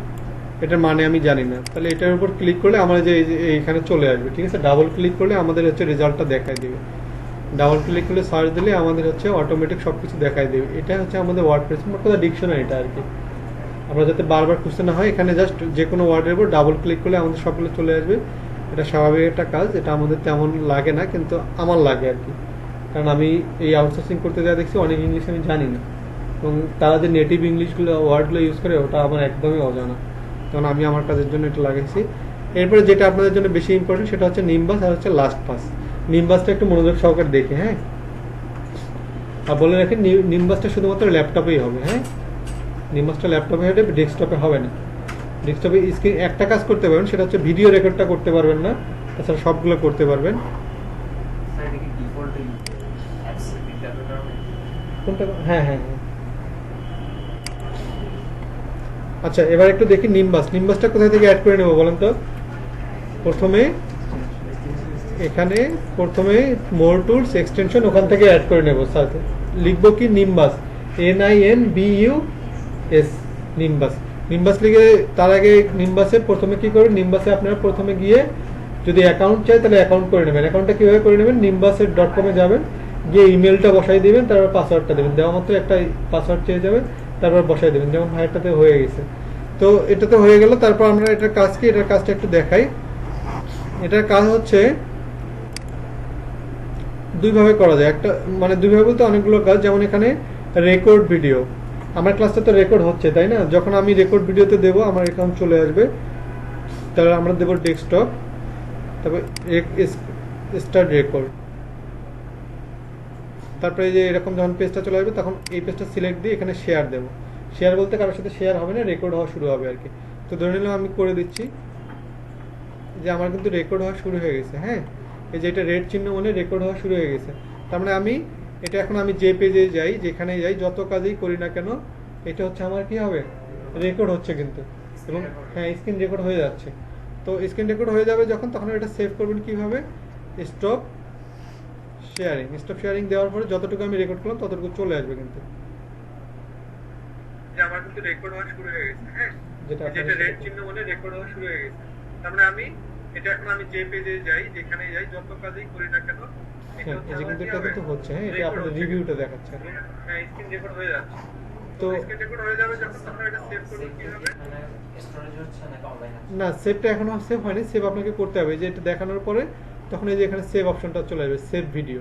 এটার মানে আমি জানি না, তাহলে এটার উপর ক্লিক করলে আমার যে এইখানে চলে আসবে, ঠিক আছে? ডাবল ক্লিক করলে আমাদের হচ্ছে রেজাল্টটা দেখাই দেবে। ডাবল ক্লিক করলে সার্চ দিলে আমাদের হচ্ছে অটোমেটিক সবকিছু দেখাই দেবে। এটা হচ্ছে আমাদের ওয়ার্ড প্রেস, মোট কথা ডিকশনারিটা আর কি। আমরা যাতে বারবার খুঁজতে না হয়, এখানে জাস্ট যে কোনো ওয়ার্ডের উপর ডাবল ক্লিক করলে আমাদের সবগুলো চলে আসবে। এটা স্বাভাবিক একটা কাজ, এটা আমাদের তেমন লাগে না, কিন্তু আমার লাগে আর কি। কারণ আমি এই আউটসোর্সিং করতে যা দেখছি অনেক ইংলিশ আমি জানি না, এবং তারা যে নেটিভ ইংলিশগুলো ওয়ার্ডগুলো ইউজ করে ওটা আমার একদমই অজানা, তখন আমি আমার কাজের জন্য এটা লাগাইছি। এরপরে যেটা আপনাদের জন্য বেশি ইম্পর্টেন্ট সেটা হচ্ছে নিম্বাস আর হচ্ছে লাস্ট পাস। নিম্বাসটা একটু মনোযোগ সহকারে দেখে, হ্যাঁ, আর বলে রাখেন নিম্বাসটা শুধুমাত্র ল্যাপটপেই হবে, হ্যাঁ, নিম্বাসটা ল্যাপটপে হবে, ডেস্কটপে হবে না। ডেস্কটপে স্ক্রিন একটা কাজ করতে পারবেন, সেটা হচ্ছে ভিডিও রেকর্ডটা করতে পারবেন না, তাছাড়া সবগুলো করতে পারবেন। কোনটা, হ্যাঁ হ্যাঁ হ্যাঁ। আচ্ছা, এবার একটু দেখি নিম্বাসটা কোথা থেকে অ্যাড করে নেবো বলেন তো। প্রথমে এখানে প্রথমে মোর টুলস এক্সটেনশন ওখান থেকে অ্যাড করে নেব, সাথে লিখবো কি নিম্বাস, NIMBUS, নিম্বাস। নিম্বাস লিখে তার আগে নিম্বাসে প্রথমে কি করবেন, নিম্বাসে আপনারা প্রথমে গিয়ে যদি অ্যাকাউন্ট চাই তাহলে অ্যাকাউন্ট করে নেবেন। অ্যাকাউন্টটা কীভাবে করে নেবেন, nimbus.com-এ যাবেন, গিয়ে ইমেলটা বসাই দিবেন, তারপর পাসওয়ার্ডটা দেবেন, দেওয়া মাত্র একটা পাসওয়ার্ড চেয়ে যাবে, তারপর বসাই দেবেন, যেমন ভাইয়েরটাতে হয়ে গেছে। তো এটাতে হয়ে গেল। তারপর আমরা এটার কাজ কি, এটার কাজটা একটু দেখাই। এটার কাজ হচ্ছে দুইভাবে করা যায়, একটা মানে দুইভাবে বলতে অনেকগুলো কাজ। যেমন এখানে রেকর্ড ভিডিও, আমার ক্লাসটা তো রেকর্ড হচ্ছে তাই না, যখন আমি রেকর্ড ভিডিওতে দেবো আমার অ্যাকাউন্ট চলে আসবে, তাহলে আমরা দেবো ডেস্কটপ, তারপর স্টার্ট রেকর্ড, তারপরে এই যে এরকম যখন পেজটা চলে আসবে তখন এই পেজটা সিলেক্ট দিয়ে এখানে শেয়ার দেবো। শেয়ার বলতে কারোর সাথে শেয়ার হবে না, রেকর্ড হওয়া শুরু হবে আর কি। তো ধরে নিলাম আমি করে দিচ্ছি যে আমার কিন্তু রেকর্ড হওয়া শুরু হয়ে গেছে। হ্যাঁ, এই যে এটা রেড চিহ্ন মানে রেকর্ড হওয়া শুরু হয়ে গেছে। তার মানে আমি এটা এখন আমি যে পেজে যাই, যেখানে যাই, যত কাজেই করি না কেন, এটা হচ্ছে আমার কি হবে, রেকর্ড হচ্ছে কিন্তু। এবং হ্যাঁ, স্ক্রিন রেকর্ড হয়ে যাচ্ছে। তো স্ক্রিন রেকর্ড হয়ে যাবে যখন, তখন এটা সেভ করবেন কিভাবে, স্টপ শেয়ারিং। স্টপ শেয়ারিং দেওয়ার পরে যতটুকু আমি রেকর্ড করলাম ততটুকু চলে আসবে কিন্তু। যে আমার কিন্তু রেকর্ড হওয়া শুরু হয়ে গেছে। হ্যাঁ, যেটা রেড চিহ্ন মানে রেকর্ড হওয়া শুরু হয়ে গেছে। তার মানে আমি এটা এখন আমি যে পেজে যাই, যেখানে যাই, যত কাজই করি না কেন, এটা কিন্তু এটা কিন্তু হচ্ছে। হ্যাঁ, এটা আপনাদের রিভিউটা দেখাচ্ছে। হ্যাঁ, স্ক্রিন রেকর্ড হয়ে যাচ্ছে। তো স্ক্রিন রেকর্ড হয়ে যাবে যখন, তখন এটা সেভ করব কিভাবে, স্টোরেজ হচ্ছে নাকি অনলাইন আছে? না, সেভটা এখনো সেভ হয়নি, সেভ আপনাকে করতে হবে। যে এটা দেখানোর পরে তখন এই যে এখানে সেভ অপশনটা চলে আসবে, সেভ ভিডিও।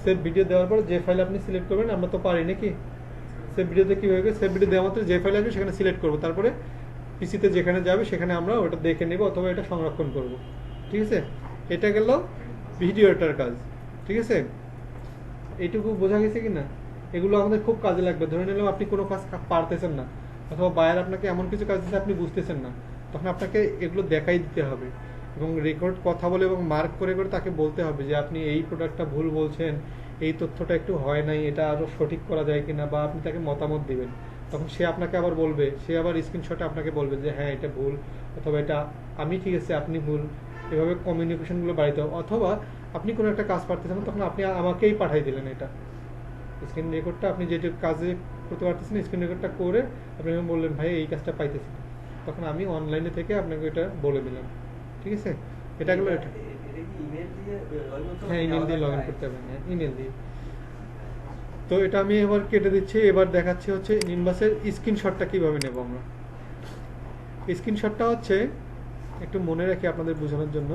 সেভ ভিডিও দেওয়ার পর যে ফাইল আপনি সিলেক্ট করবেন, আমরা তো পারি নাকি, সেভ ভিডিওতে কি হবে, সেভ ভিডিও দেওয়া মাত্র যে ফাইল আসবে সেখানে সিলেক্ট করব, তারপরে পিসিতে যেখানে যাবে সেখানে আমরা ওটা দেখে নেব অথবা এটা সংরক্ষণ করব। ঠিক আছে, এটা গেল ভিডিওটার কাজ। ঠিক আছে, এইটুকু বোঝা গেছে কি না? এগুলো আমাদের খুব কাজে লাগবে। ধরে নিলাম আপনি কোনো কাজ পারতেছেন না, অথবা বায়ার আপনাকে এমন কিছু কাজ দিচ্ছে আপনি বুঝতেছেন না, তখন আপনাকে এগুলো দেখাই দিতে হবে এবং রেকর্ড কথা বলে এবং মার্ক করে করে তাকে বলতে হবে যে আপনি এই প্রোডাক্টটা ভুল বলছেন, এই তথ্যটা একটু হয় নাই, এটা আরও সঠিক করা যায় কিনা, বা আপনি তাকে মতামত দিবেন। তখন সে আপনাকে আবার বলবে, সে আবার স্ক্রিনশটে আপনাকে বলবে যে হ্যাঁ এটা ভুল, অথবা এটা আমি ঠিক আছে আপনি ভুল। এভাবে কমিউনিকেশনগুলো বাড়িতে হবে। অথবা আপনি কোনো একটা কাজ পারতেছেন না, তখন আপনি আমাকেই পাঠাই দিলেন এটা স্ক্রিন রেকর্ডটা, আপনি যেটা কাজে করতে পারতেছেন স্ক্রিন রেকর্ডটা করে আপনি বললেন ভাই এই কাজটা পাইতেছি না, তখন আমি অনলাইনে থেকে আপনাকে এটা বলে দিলাম। ঠিক আছে, এটা গেলো এটা। হ্যাঁ, ইমেল দিয়ে লগ ইন করতে হবে। হ্যাঁ, ইমেল দিয়ে। তো এটা আমি এবার কেটে দিচ্ছি। এবার দেখাচ্ছি হচ্ছে নিম্বাসের স্ক্রিনশটটা কিভাবে নেব আমরা। স্ক্রিনশটটা হচ্ছে একটু মনে রাখি আপনাদের বোঝানোর জন্য।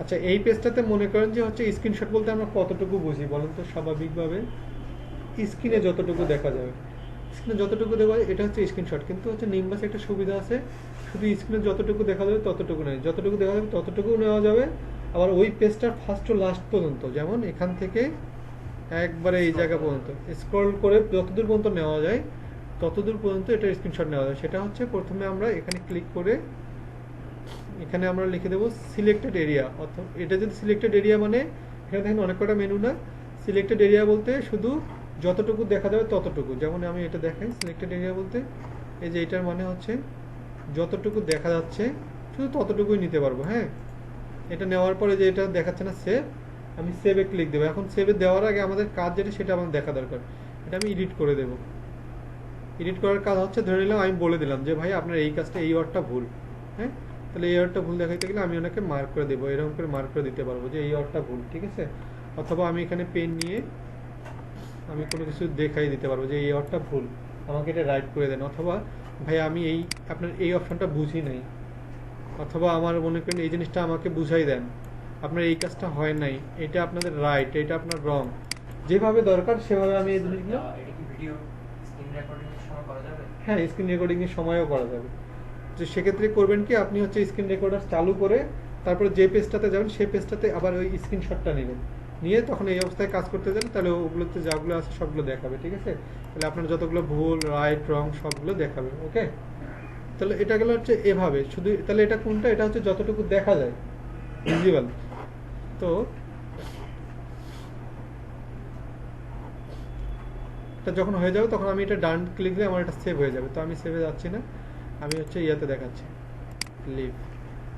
আচ্ছা, এই পেজটাতে মনে করেন যে হচ্ছে স্ক্রিনশট বলতে আমরা কতটুকু বুঝি বলেন তো? স্বাভাবিকভাবে স্ক্রিনে যতটুকু দেখা যাবে, স্ক্রিনে যতটুকু দেখা যায় এটা হচ্ছে স্ক্রিনশট। কিন্তু হচ্ছে নিম্বাসে একটা সুবিধা আছে, শুধু স্ক্রিনে যতটুকু দেখা যাবে ততটুকু নয়, যতটুকু দেখা যাবে ততটুকু নেওয়া যাবে। আবার ওই পেজটার ফার্স্ট টু লাস্ট পর্যন্ত, যেমন এখান থেকে একবারে এই জায়গা পর্যন্ত স্ক্রল করে যতদূর পর্যন্ত নেওয়া যায় ততদূর পর্যন্ত এটা স্ক্রিনশট নেওয়া যায়। সেটা হচ্ছে প্রথমে আমরা এখানে ক্লিক করে এখানে আমরা লিখে দেবো সিলেক্টেড এরিয়া। অর্থাৎ এটা যদি সিলেক্টেড এরিয়া মানে এখানে দেখেন অনেক কটা মেনু না, সিলেক্টেড এরিয়া বলতে শুধু যতটুকু দেখা যাবে ততটুকু। যেমন আমি এটা দেখাই, সিলেক্টেড এরিয়া বলতে এই যে এটার মানে হচ্ছে যতটুকু দেখা যাচ্ছে শুধু ততটুকুই নিতে পারবো। হ্যাঁ, এটা নেওয়ার পরে যে এটা দেখাচ্ছে না সেভ, আমি সেভে ক্লিক দেবো। এখন সেভে দেওয়ার আগে আমাদের কাজ যেটা সেটা আমাদের দেখা দরকার, এটা আমি এডিট করে দেবো। এডিট করার কাজ হচ্ছে ধরে নিলাম আমি বলে দিলাম যে ভাই আপনার এই কাজটা এই ওয়ার্ডটা ভুল। হ্যাঁ, তাহলে এই ওয়ার্ডটা ভুল দেখাইতে গেলে আমি ওনাকে মার্ক করে দেবো, এরকম করে মার্ক করে দিতে পারবো যে এই ওয়ার্ডটা ভুল। ঠিক আছে, অথবা আমি এখানে পেন নিয়ে আমি কোনো কিছু দেখাই দিতে পারবো যে এই ওয়ার্ডটা ভুল, আমাকে এটা রাইট করে দেন। অথবা ভাই আমি এই আপনার এই অপশনটা বুঝি নাই, অথবা আমার মনে করেন এই জিনিসটা আমাকে বুঝাই দেন, আপনার এই কাজটা হয় নাই, এটা আপনাদের রাইট, এটা আপনার রং। যেভাবে দরকার সেভাবে আমি এই জিনিসগুলো এটা কি ভিডিও স্ক্রিন রেকর্ডিং এর সময় করা যাবে? হ্যাঁ, স্ক্রিন রেকর্ডিং এর সময়ও করা যাবে। তো সেক্ষেত্রে করবেন কি, আপনি হচ্ছে স্ক্রিন রেকর্ডার চালু করে তারপরে যে পেজটাতে যাবেন সেই পেজটাতে আবার ওই স্ক্রিনশটটা নেবেন, নিয়ে তখন এই অবস্থায় কাজ করতে যান, তাহলে ওগুলোতে যাগুলো আছে সবগুলো দেখাবে। ঠিক আছে, তাহলে আপনার যতগুলো ভুল রাইট রং সবগুলো দেখাবে। ওকে, তাহলে এটা গেল হচ্ছে এভাবে শুধু। তাহলে এটা কোনটা, এটা হচ্ছে যতটুকু দেখা যায় ভিজিবল। তো এটা যখন হয়ে যাবে তখন আমি এটা ডান ক্লিক দিলে আমার এটা সেভ হয়ে যাবে। তো আমি সেভে যাচ্ছি না, আমি হচ্ছে ইয়াতে দেখাচ্ছি লিভ।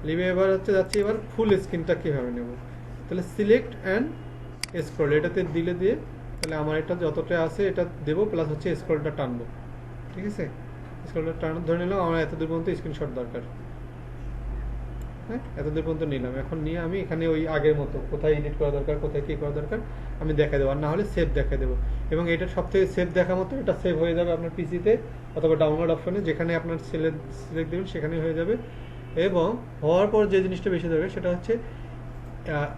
লিভে এবার হচ্ছে যাচ্ছি এবার ফুল স্ক্রিনটা কীভাবে নেব। তাহলে সিলেক্ট অ্যান্ড স্ক্রল এটাতে দিলে দিয়ে তাহলে আমার এটা যতটা আছে এটা দেবো, প্লাস হচ্ছে স্ক্রলটা টানবো। ঠিক আছে, স্ক্রলটা টানো, ধরে নিলাম আমার এত দূর পর্যন্ত স্ক্রিনশট দরকার। হ্যাঁ, এতদূর পর্যন্ত নিলাম। এখন নিয়ে আমি এখানে ওই আগের মতো কোথায় এডিট করা দরকার, কোথায় কী করা দরকার আমি দেখা দেবো, আর না হলে সেভ দেখা দেবো। এবং এটা সব থেকে সেভ দেখা মতো এটা সেভ হয়ে যাবে আপনার পিসিতে অথবা ডাউনলোড অপশনে, যেখানে আপনার সিলেক্ট দেবেন সেখানেই হয়ে যাবে। এবং হওয়ার পর যে জিনিসটা বেশি দরকার সেটা হচ্ছে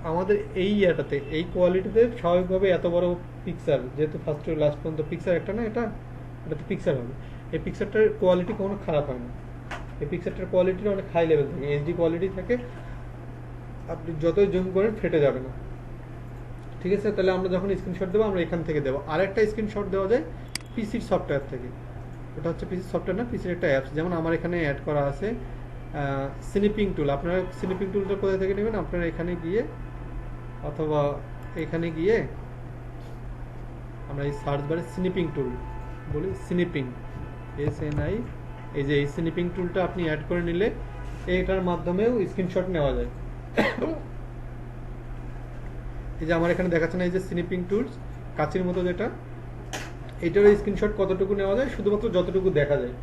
আমাদের এই ইয়াটাতে এই কোয়ালিটিতে স্বাভাবিকভাবে এত বড় পিকচার, যেহেতু ফার্স্ট টু লাস্ট পর্যন্ত পিকচার একটা না, এটাতে পিকচার হবে। এই পিকচারটার কোয়ালিটি কখনো খারাপ হয় না, এই পিকচারটার কোয়ালিটিটা অনেক হাই লেভেল থাকে, এইচডি কোয়ালিটি থাকে, আপনি যতই জুম করেন ফেটে যাবে না। ঠিক আছে, তাহলে আমরা যখন স্ক্রিনশট দেবো আমরা এখান থেকে দেবো। আরেকটা স্ক্রিনশট দেওয়া যায় পিসির সফটওয়্যার থেকে, ওটা হচ্ছে পিসির সফটওয়্যার না, পিসির একটা অ্যাপস। যেমন আমার এখানে অ্যাড করা আছে স্নিপিং টুল। আপনারা স্নিপিং টুলটা কোথায় থেকে নেবেন, আপনারা এখানে গিয়ে অথবা এখানে গিয়ে আমরা এই সার্চ বারে স্নিপিং টুল বলি, স্নিপিং SNI, এই যে এই স্নিপিং টুলটা আপনি অ্যাড করে নিলে এইটার মাধ্যমেও স্ক্রিনশট নেওয়া যায়। এই যে আমার এখানে দেখাচ্ছে না, এই যে স্নিপিং টুলস কাচের মতো যেটা, এটার স্ক্রিনশট কতটুকু নেওয়া যায়, শুধুমাত্র যতটুকু দেখা যায়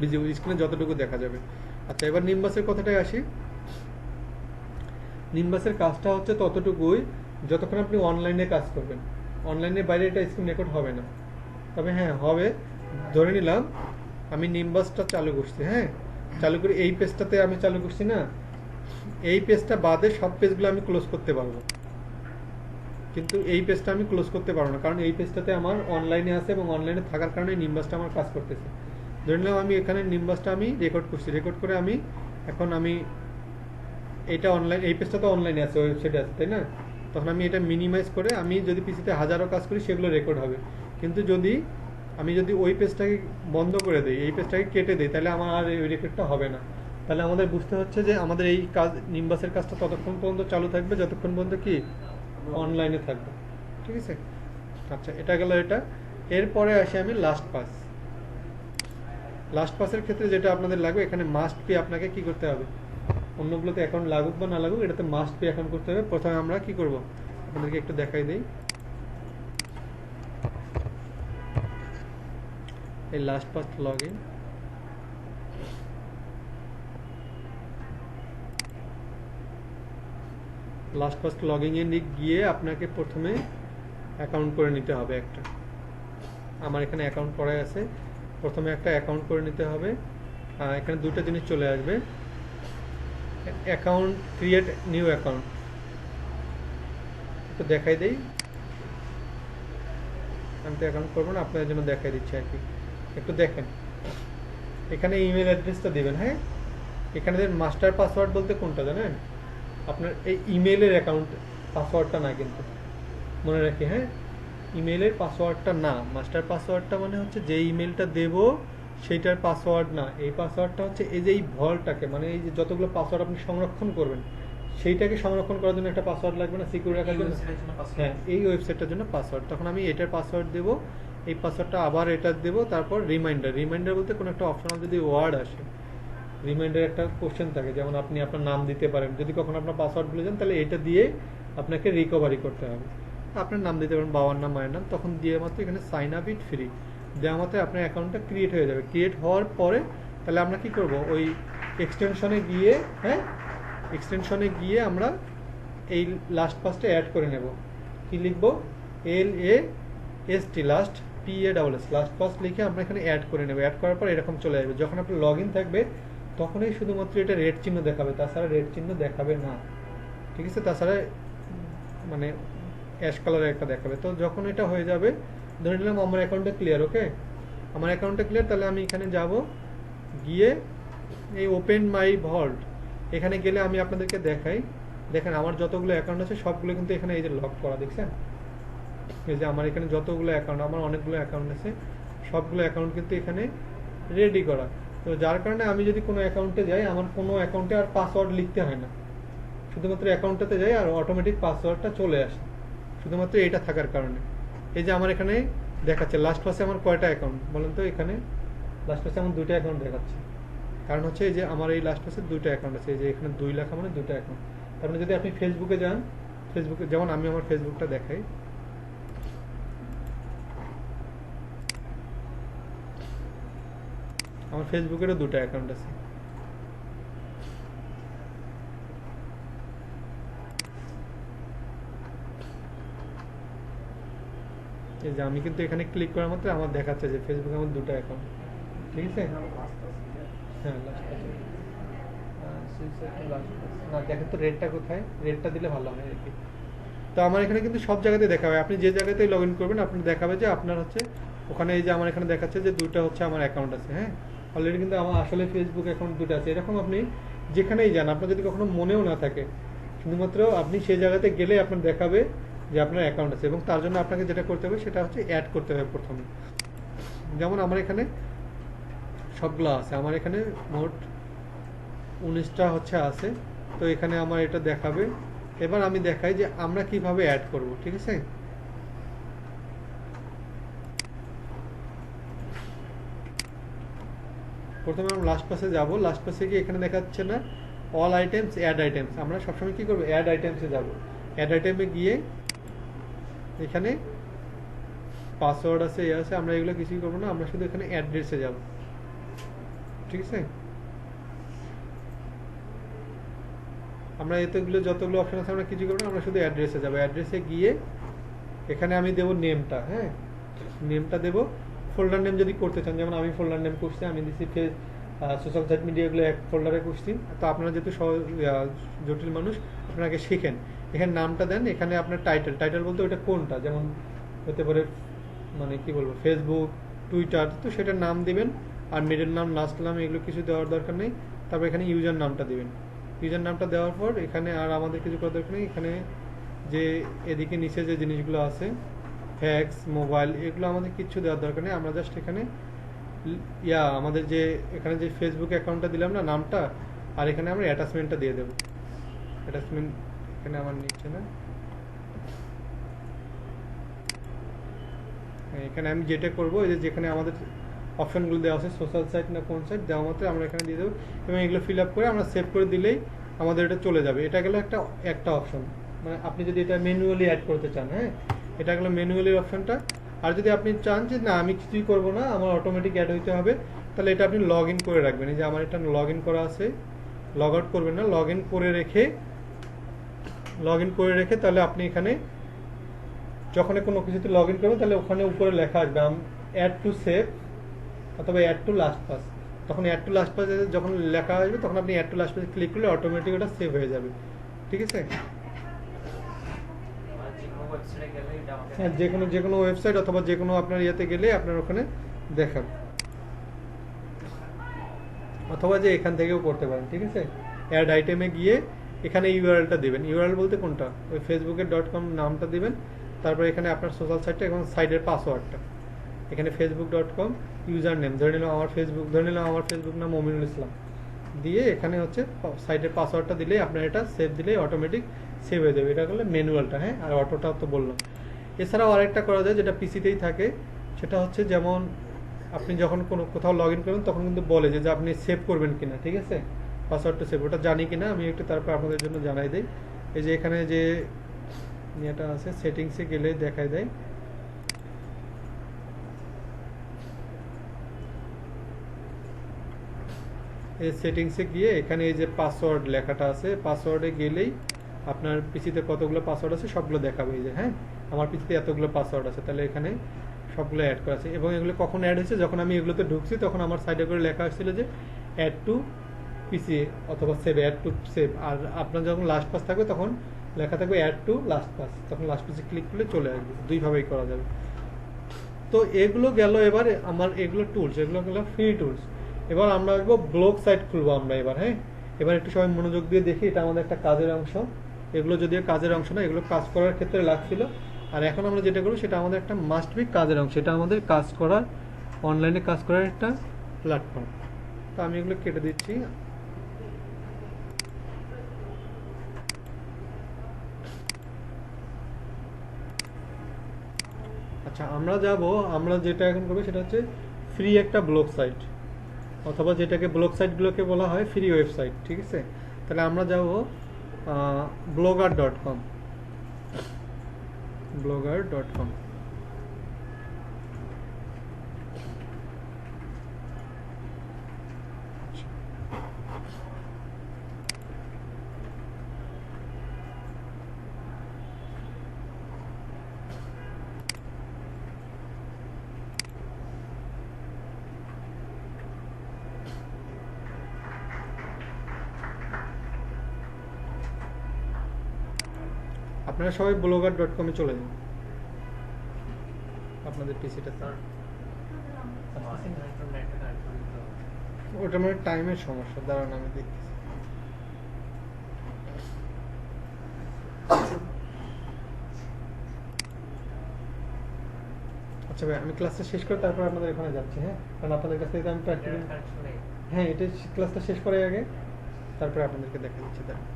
ভিজিবল স্ক্রিনে যতটুকু দেখা যাবে। আচ্ছা, এবার নিম্বাসের কথাটায় আসি। নিম্বাসের কাজটা হচ্ছে ততটুকুই যতক্ষণ আপনি অনলাইনে কাজ করবেন, অনলাইনের বাইরে এটা স্ক্রিন রেকর্ড হবে না। তবে হ্যাঁ হবে, ধরে নিলাম আমি নিম্বাসটা চালু করছি, হ্যাঁ চালু করে এই পেজটাতে আমি চালু করছি না, এই পেজটা বাদে সব পেজগুলো আমি ক্লোজ করতে পারবো, কিন্তু এই পেজটা আমি ক্লোজ করতে পারবো না, কারণ এই পেজটাতে আমার অনলাইনে আছে এবং অনলাইনে থাকার কারণে নিম্বাসটা আমার কাজ করতেছে। ধরে নিলাম আমি এখানে নিম্বাসটা আমি রেকর্ড করছি, রেকর্ড করে আমি এখন আমি এটা অনলাইন, এই পেজটা তো অনলাইনে আছে, ওয়েবসাইটে আছে, তাই না? তখন আমি এটা মিনিমাইজ করে আমি যদি পিসিতে হাজারো কাজ করি সেগুলো রেকর্ড হবে, কিন্তু আমি যদি ওই পেজটাকে বন্ধ করে দিই, এই পেজটাকে কেটে দিই, তাহলে আমার আর ওই রেকর্ডটা হবে না। তাহলে আমাদের বুঝতে হচ্ছে যে আমাদের এই কাজ নিম্বাসের কাজটা ততক্ষণ পর্যন্ত চালু থাকবে যতক্ষণ পর্যন্ত কি অনলাইনে থাকবে। ঠিক আছে, আচ্ছা এটা গেল এটা। এরপরে আসি আমি লাস্ট পাস। লাস্ট পাসের ক্ষেত্রে যেটা আপনাদের লাগবে, এখানে মাস্ট পে আপনাকে কি করতে হবে, অন্যগুলোতে অ্যাকাউন্ট লাগুক বা না লাগুক এটাতে মাস্ট পে অ্যাকাউন্ট করতে হবে। প্রথমে আমরা কি করব আপনাদেরকে একটু দেখাই দিই। এই LastPass log in, LastPass login এ গিয়ে আপনাকে প্রথমে অ্যাকাউন্ট করে নিতে হবে একটা। আমার এখানে অ্যাকাউন্ট করাই আছে, প্রথমে একটা অ্যাকাউন্ট করে নিতে হবে। এখানে দুটো জিনিস চলে আসবে, অ্যাকাউন্ট ক্রিয়েট নিউ অ্যাকাউন্ট, একটু দেখাই দেই। আমি তো অ্যাকাউন্ট করবো না, আপনাদের জন্য দেখাই দিচ্ছি আর কি, একটু দেখেন। এখানে ইমেল অ্যাড্রেসটা দিবেন, হ্যাঁ এখানে মাস্টার পাসওয়ার্ড বলতে কোনটা জানেন, আপনার এই ইমেলের অ্যাকাউন্ট পাসওয়ার্ডটা না, কিন্তু মনে রাখি, হ্যাঁ ইমেলের পাসওয়ার্ডটা না, মাস্টার পাসওয়ার্ডটা মানে হচ্ছে যে ইমেলটা দেব সেইটার পাসওয়ার্ড না। এই পাসওয়ার্ডটা হচ্ছে এই যে এই ভলটাকে, মানে এই যে যতগুলো পাসওয়ার্ড আপনি সংরক্ষণ করবেন সেইটাকে সংরক্ষণ করার জন্য একটা পাসওয়ার্ড লাগবে না, সিকিউর রাখার জন্য। হ্যাঁ এই ওয়েবসাইটটার জন্য পাসওয়ার্ড, তখন আমি এটার পাসওয়ার্ড দেব, এই পাসওয়ার্ডটা আবার এটা দেব, তারপর রিমাইন্ডার বলতে কোনো একটা অপশনাল যদি ওয়ার্ড আসে, রিমাইন্ডার একটা কোশ্চেন থাকে, যেমন আপনি আপনার নাম দিতে পারেন, যদি কখনো আপনার পাসওয়ার্ড ভুলে যান তাহলে এটা দিয়ে আপনাকে রিকভারি করতে হবে। আপনার নাম দিতে পারেন, বাবার নাম, মায়ের নাম, তখন দিয়ে মাত্র এখানে সাইন আপ ইট ফ্রি দেওয়া মাত্র আপনার অ্যাকাউন্টটা ক্রিয়েট হয়ে যাবে। ক্রিয়েট হওয়ার পরে তাহলে আমরা কি করব, ওই এক্সটেনশনে গিয়ে, হ্যাঁ এক্সটেনশনে গিয়ে আমরা এই লাস্ট পাসটা অ্যাড করে নেব। কি লিখবো, LAST last PASS last pass লিখে আমরা এখানে অ্যাড করে নেব। অ্যাড করার পর এরকম চলে আসবে, যখন আপনার লগ ইন থাকবে তখনই শুধুমাত্র এটা রেড চিহ্ন দেখাবে, তাছাড়া রেড চিহ্ন দেখাবে না। ঠিক আছে, তাছাড়া মানে অ্যাশ কালারের একটা দেখাবে। তো যখন এটা হয়ে যাবে, ধরে নিলাম আমার অ্যাকাউন্টটা ক্লিয়ার, ওকে আমার অ্যাকাউন্টটা ক্লিয়ার, তাহলে আমি এখানে যাব, গিয়ে এই ওপেন মাই ভল্ট এখানে গেলে আমি আপনাদেরকে দেখাই। দেখেন আমার যতগুলো অ্যাকাউন্ট আছে সবগুলো কিন্তু এখানে এই যে লক করা, দেখছেন এই যে আমার এখানে যতগুলো অ্যাকাউন্ট, আমার অনেকগুলো অ্যাকাউন্ট আছে, সবগুলো অ্যাকাউন্ট কিন্তু এখানে রেডি করা। তো যার কারণে আমি যদি কোনো অ্যাকাউন্টে যাই, আমার কোনো অ্যাকাউন্টে আর পাসওয়ার্ড লিখতে হয় না, শুধুমাত্র অ্যাকাউন্টটাতে যাই আর অটোমেটিক পাসওয়ার্ডটা চলে আসে, শুধুমাত্র এটা থাকার কারণে। এই যে আমার এখানে দেখাচ্ছে লাস্ট পাসে আমার কয়টা অ্যাকাউন্ট বলেন তো, এখানে লাস্ট পাসে আমার 2টা অ্যাকাউন্ট দেখাচ্ছে, কারণ হচ্ছে এই যে আমার এই লাস্ট পাসে 2টা অ্যাকাউন্ট আছে, এই যে এখানে 2 লেখা মানে 2টা অ্যাকাউন্ট। তার মানে যদি আপনি ফেসবুকে যান, ফেসবুকে যেমন আমি আমার ফেসবুকটা দেখাই, আমার ফেসবুকেরও দুটো অ্যাকাউন্ট আছে। এই যে আমি কিন্তু এখানে ক্লিক করার মাত্র আমার দেখাচ্ছে যে ফেসবুকে আমার দুটো অ্যাকাউন্ট, ঠিক আছে? হ্যাঁ লাস্ট না দেখেন তো রেটটা কোথায়, রেটটা দিলে ভালো হয় আর কি। তো আমার এখানে কিন্তু সব জায়গাতে দেখাবে, আপনি যে জায়গাতেই লগ ইন করবেন আপনি দেখাবে যে আপনার হচ্ছে ওখানে, এই যে আমার এখানে দেখাচ্ছে যে দুটো হচ্ছে আমার অ্যাকাউন্ট আছে। হ্যাঁ, অলরেডি কিন্তু আমার আসলে ফেসবুক অ্যাকাউন্ট দুটো আছে। এরকম আপনি যেখানেই যান, আপনার যদি কখনো মনেও না থাকে, শুধুমাত্র আপনি সেই জায়গাতে গেলে আপনার দেখাবে যে আপনার অ্যাকাউন্ট আছে, এবং তার জন্য আপনাকে যেটা করতে হবে সেটা হচ্ছে অ্যাড করতে হবে প্রথমে। যেমন আমার এখানে সবগুলো আছে, আমার এখানে মোট 19টা হচ্ছে আছে। তো এখানে আমার এটা দেখাবে। এবার আমি দেখাই যে আমরা কিভাবে অ্যাড করব, ঠিক আছে? প্রথমে আমরা লাস্ট পাসে যাব, লাস্ট পাসে গিয়ে এখানে দেখাচ্ছে না অল আইটেমস, অ্যাড আইটেমস। আমরা সবসময় কি করব, অ্যাড আইটেমসে যাব। অ্যাড আইটেমে গিয়ে এখানে পাসওয়ার্ড আছে, এ আছে, আমরা এগুলো কিছুই করবো না, আমরা শুধু এখানে অ্যাড্রেসে যাব, ঠিক আছে? আমরা এতগুলো যতগুলো অপশন আছে আমরা কিছু করবো না, আমরা শুধু অ্যাড্রেসে যাবো। অ্যাড্রেসে গিয়ে এখানে আমি দেবো নেমটা। হ্যাঁ, নেমটা দেবো। ফোল্ডার নেম যদি করতে চান, যেমন আমি ফোল্ডার নেম করছি, আমি দিচ্ছি সোশ্যাল সাইট মিডিয়াগুলো এক ফোল্ডারে করছি। তো আপনারা যেহেতু জটিল মানুষ, আপনাকে শিখেন, এখানে নামটা দেন, এখানে আপনার টাইটেল, টাইটেল বলতে ওইটা কোনটা, যেমন হতে পারে মানে কি বলবো ফেসবুক, টুইটার, তো সেটার নাম দিবেন। আর মিডল নাম, লাস্ট নাম এগুলো কিছু দেওয়ার দরকার নেই। তারপর এখানে ইউজার নামটা দিবেন। ইউজার নামটা দেওয়ার পর এখানে আর আমাদের কিছু করার দরকার নেই। এখানে যে এদিকে নিচে যে জিনিসগুলো আছে, ফ্যাক্স, মোবাইল, এগুলো আমাদের কিচ্ছু দেওয়ার দরকার নেই। আমরা জাস্ট এখানে আমাদের যে এখানে যে ফেসবুক অ্যাকাউন্টটা দিলাম না নামটা, আর এখানে আমরা অ্যাটাচমেন্টটা দিয়ে দেবো। অ্যাটাচমেন্ট এখানে আমার নিচ্ছে না, এখানে আমি যেটা করবো এই যে যেখানে আমাদের অপশনগুলো দেওয়া আছে সোশ্যাল সাইট না কোন সাইট দেওয়া মাত্র আমরা এখানে দিয়ে দেবো, এবং এগুলো ফিল আপ করে আমরা সেভ করে দিলেই আমাদের এটা চলে যাবে। এটা গেলো একটা অপশন, মানে আপনি যদি এটা ম্যানুয়ালি অ্যাড করতে চান। হ্যাঁ, এটা গেলো ম্যানুয়ালি অপশনটা। আর যদি আপনি চান যে না আমি কিছুই করবো না, আমার অটোমেটিক অ্যাড হইতে হবে, তাহলে এটা আপনি লগ ইন করে রাখবেন। এই যে আমার এটা লগ ইন করা আছে, লগ আউট করবেন না, লগ ইন করে রেখে তাহলে আপনি এখানে যখন কোনো কিছুতে লগ ইন করবেন তাহলে ওখানে উপরে লেখা আসবে অ্যাড টু সেভ অথবা অ্যাড টু লাস্ট পাস। তখন অ্যাড টু লাস্ট পাস যখন লেখা আসবে তখন আপনি অ্যাড টু লাস্ট পাসে ক্লিক করলে অটোমেটিক ওটা সেভ হয়ে যাবে, ঠিক আছে? হ্যাঁ, যে কোনো ওয়েবসাইট অথবা যে কোনো আপনার ইয়েতে গেলে আপনার ওখানে দেখাবে, অথবা যে এখান থেকেও করতে পারেন, ঠিক আছে? অ্যাড আইটেমে গিয়ে এখানে ইউআরএলটা দেবেন। ইউআরএল বলতে কোনটা, ওই ফেসবুকের .com নামটা দিবেন। তারপরে এখানে আপনার সোশ্যাল সাইটটা এবং সাইটের পাসওয়ার্ডটা, এখানে facebook.com, ইউজার নেম ধরে নিলাম আমার ফেসবুক নাম মমিনুল ইসলাম দিয়ে এখানে হচ্ছে সাইটের পাসওয়ার্ডটা দিলেই আপনার এটা সেভ দিলেই অটোমেটিক সেভ হয়ে যাবে। এটা করলে ম্যানুয়ালটা। হ্যাঁ, আর অটোটাও তো বললাম। এছাড়াও আরেকটা করা যায় যেটা পিসিতেই থাকে, সেটা হচ্ছে যেমন আপনি যখন কোথাও লগ ইন করবেন তখন কিন্তু বলে যে আপনি সেভ করবেন কিনা, ঠিক আছে? পাসওয়ার্ডটা সেভ, ওটা জানি কিনা আমি একটু তারপর আপনাদের জন্য জানাই দিই। এই যে এখানে যে এটা আছে সেটিংসে গেলে দেখাই দেয়, এই সেটিংসে গিয়ে এখানে এই যে পাসওয়ার্ড লেখাটা আছে, পাসওয়ার্ডে গেলেই আপনার পিসিতে কতগুলো পাসওয়ার্ড আছে সবগুলো দেখাবে। এই যে হ্যাঁ, আমার পিসিতে এতগুলো পাসওয়ার্ড আছে, তাহলে এখানে সবগুলো অ্যাড করা আছে। এবং এগুলো কখন অ্যাড হয়েছে, যখন আমি এগুলোতে ঢুকছি তখন আমার সাইডে করে লেখা আসছিল যে অ্যাড টু পিসি অথবা সেভ, অ্যাড টু সেভ। আর আপনার যখন লাস্ট পাস থাকবে তখন লেখা থাকবে অ্যাড টু লাস্ট পাস, তখন লাস্ট পাসে ক্লিক করলে চলে আসবে। দুইভাবেই করা যাবে। তো এগুলো গেল এবার আমার এগুলো টুলস, এগুলো গেল ফ্রি টুলস। এবার আমরা আসবো ব্লগ সাইট খুলবো আমরা এবার। হ্যাঁ, এবার একটু সবাই মনোযোগ দিয়ে দেখি, এটা আমাদের একটা কাজের অংশ। এগুলো যদিও কাজের অংশ না, এগুলো কাজ করার ক্ষেত্রে লাগছিল। আর এখন আমরা যেটা করবো সেটা আমাদের একটা মাস্ট বি কাজের অংশ, এটা আমাদের কাজ করার, অনলাইনে কাজ করার একটা প্ল্যাটফর্ম। তো আমি এগুলো কেটে দিচ্ছি। আচ্ছা, আমরা যেটা এখন করবো সেটা হচ্ছে ফ্রি একটা ব্লগ সাইট, অথবা যেটাকে ব্লগ সাইটগুলোকে বলা হয় ফ্রি ওয়েবসাইট, ঠিক আছে? তাহলে আমরা যাব blogger.com blogger.com আপনারা সবাই blogger.com এ চলে যান আপনাদের পিসিটা স্যার একটু নেটে কানেক্ট করতে হবে। ওটা মানে টাইমের সমস্যা, দাঁড়ান আমি দেখতেছি। আচ্ছা ভাই, আমি ক্লাসটা শেষ করে তারপর আপনাদের এখানে যাচ্ছি, হ্যাঁ, কারণ আপনাদের কাছ থেকে তো আমি প্র্যাকটিক্যাল, নেট কানেকশন নেই। হ্যাঁ, এটা ক্লাসটা শেষ করে আগে তারপরে আপনাদেরকে দেখা দিচ্ছি। দাঁড়ান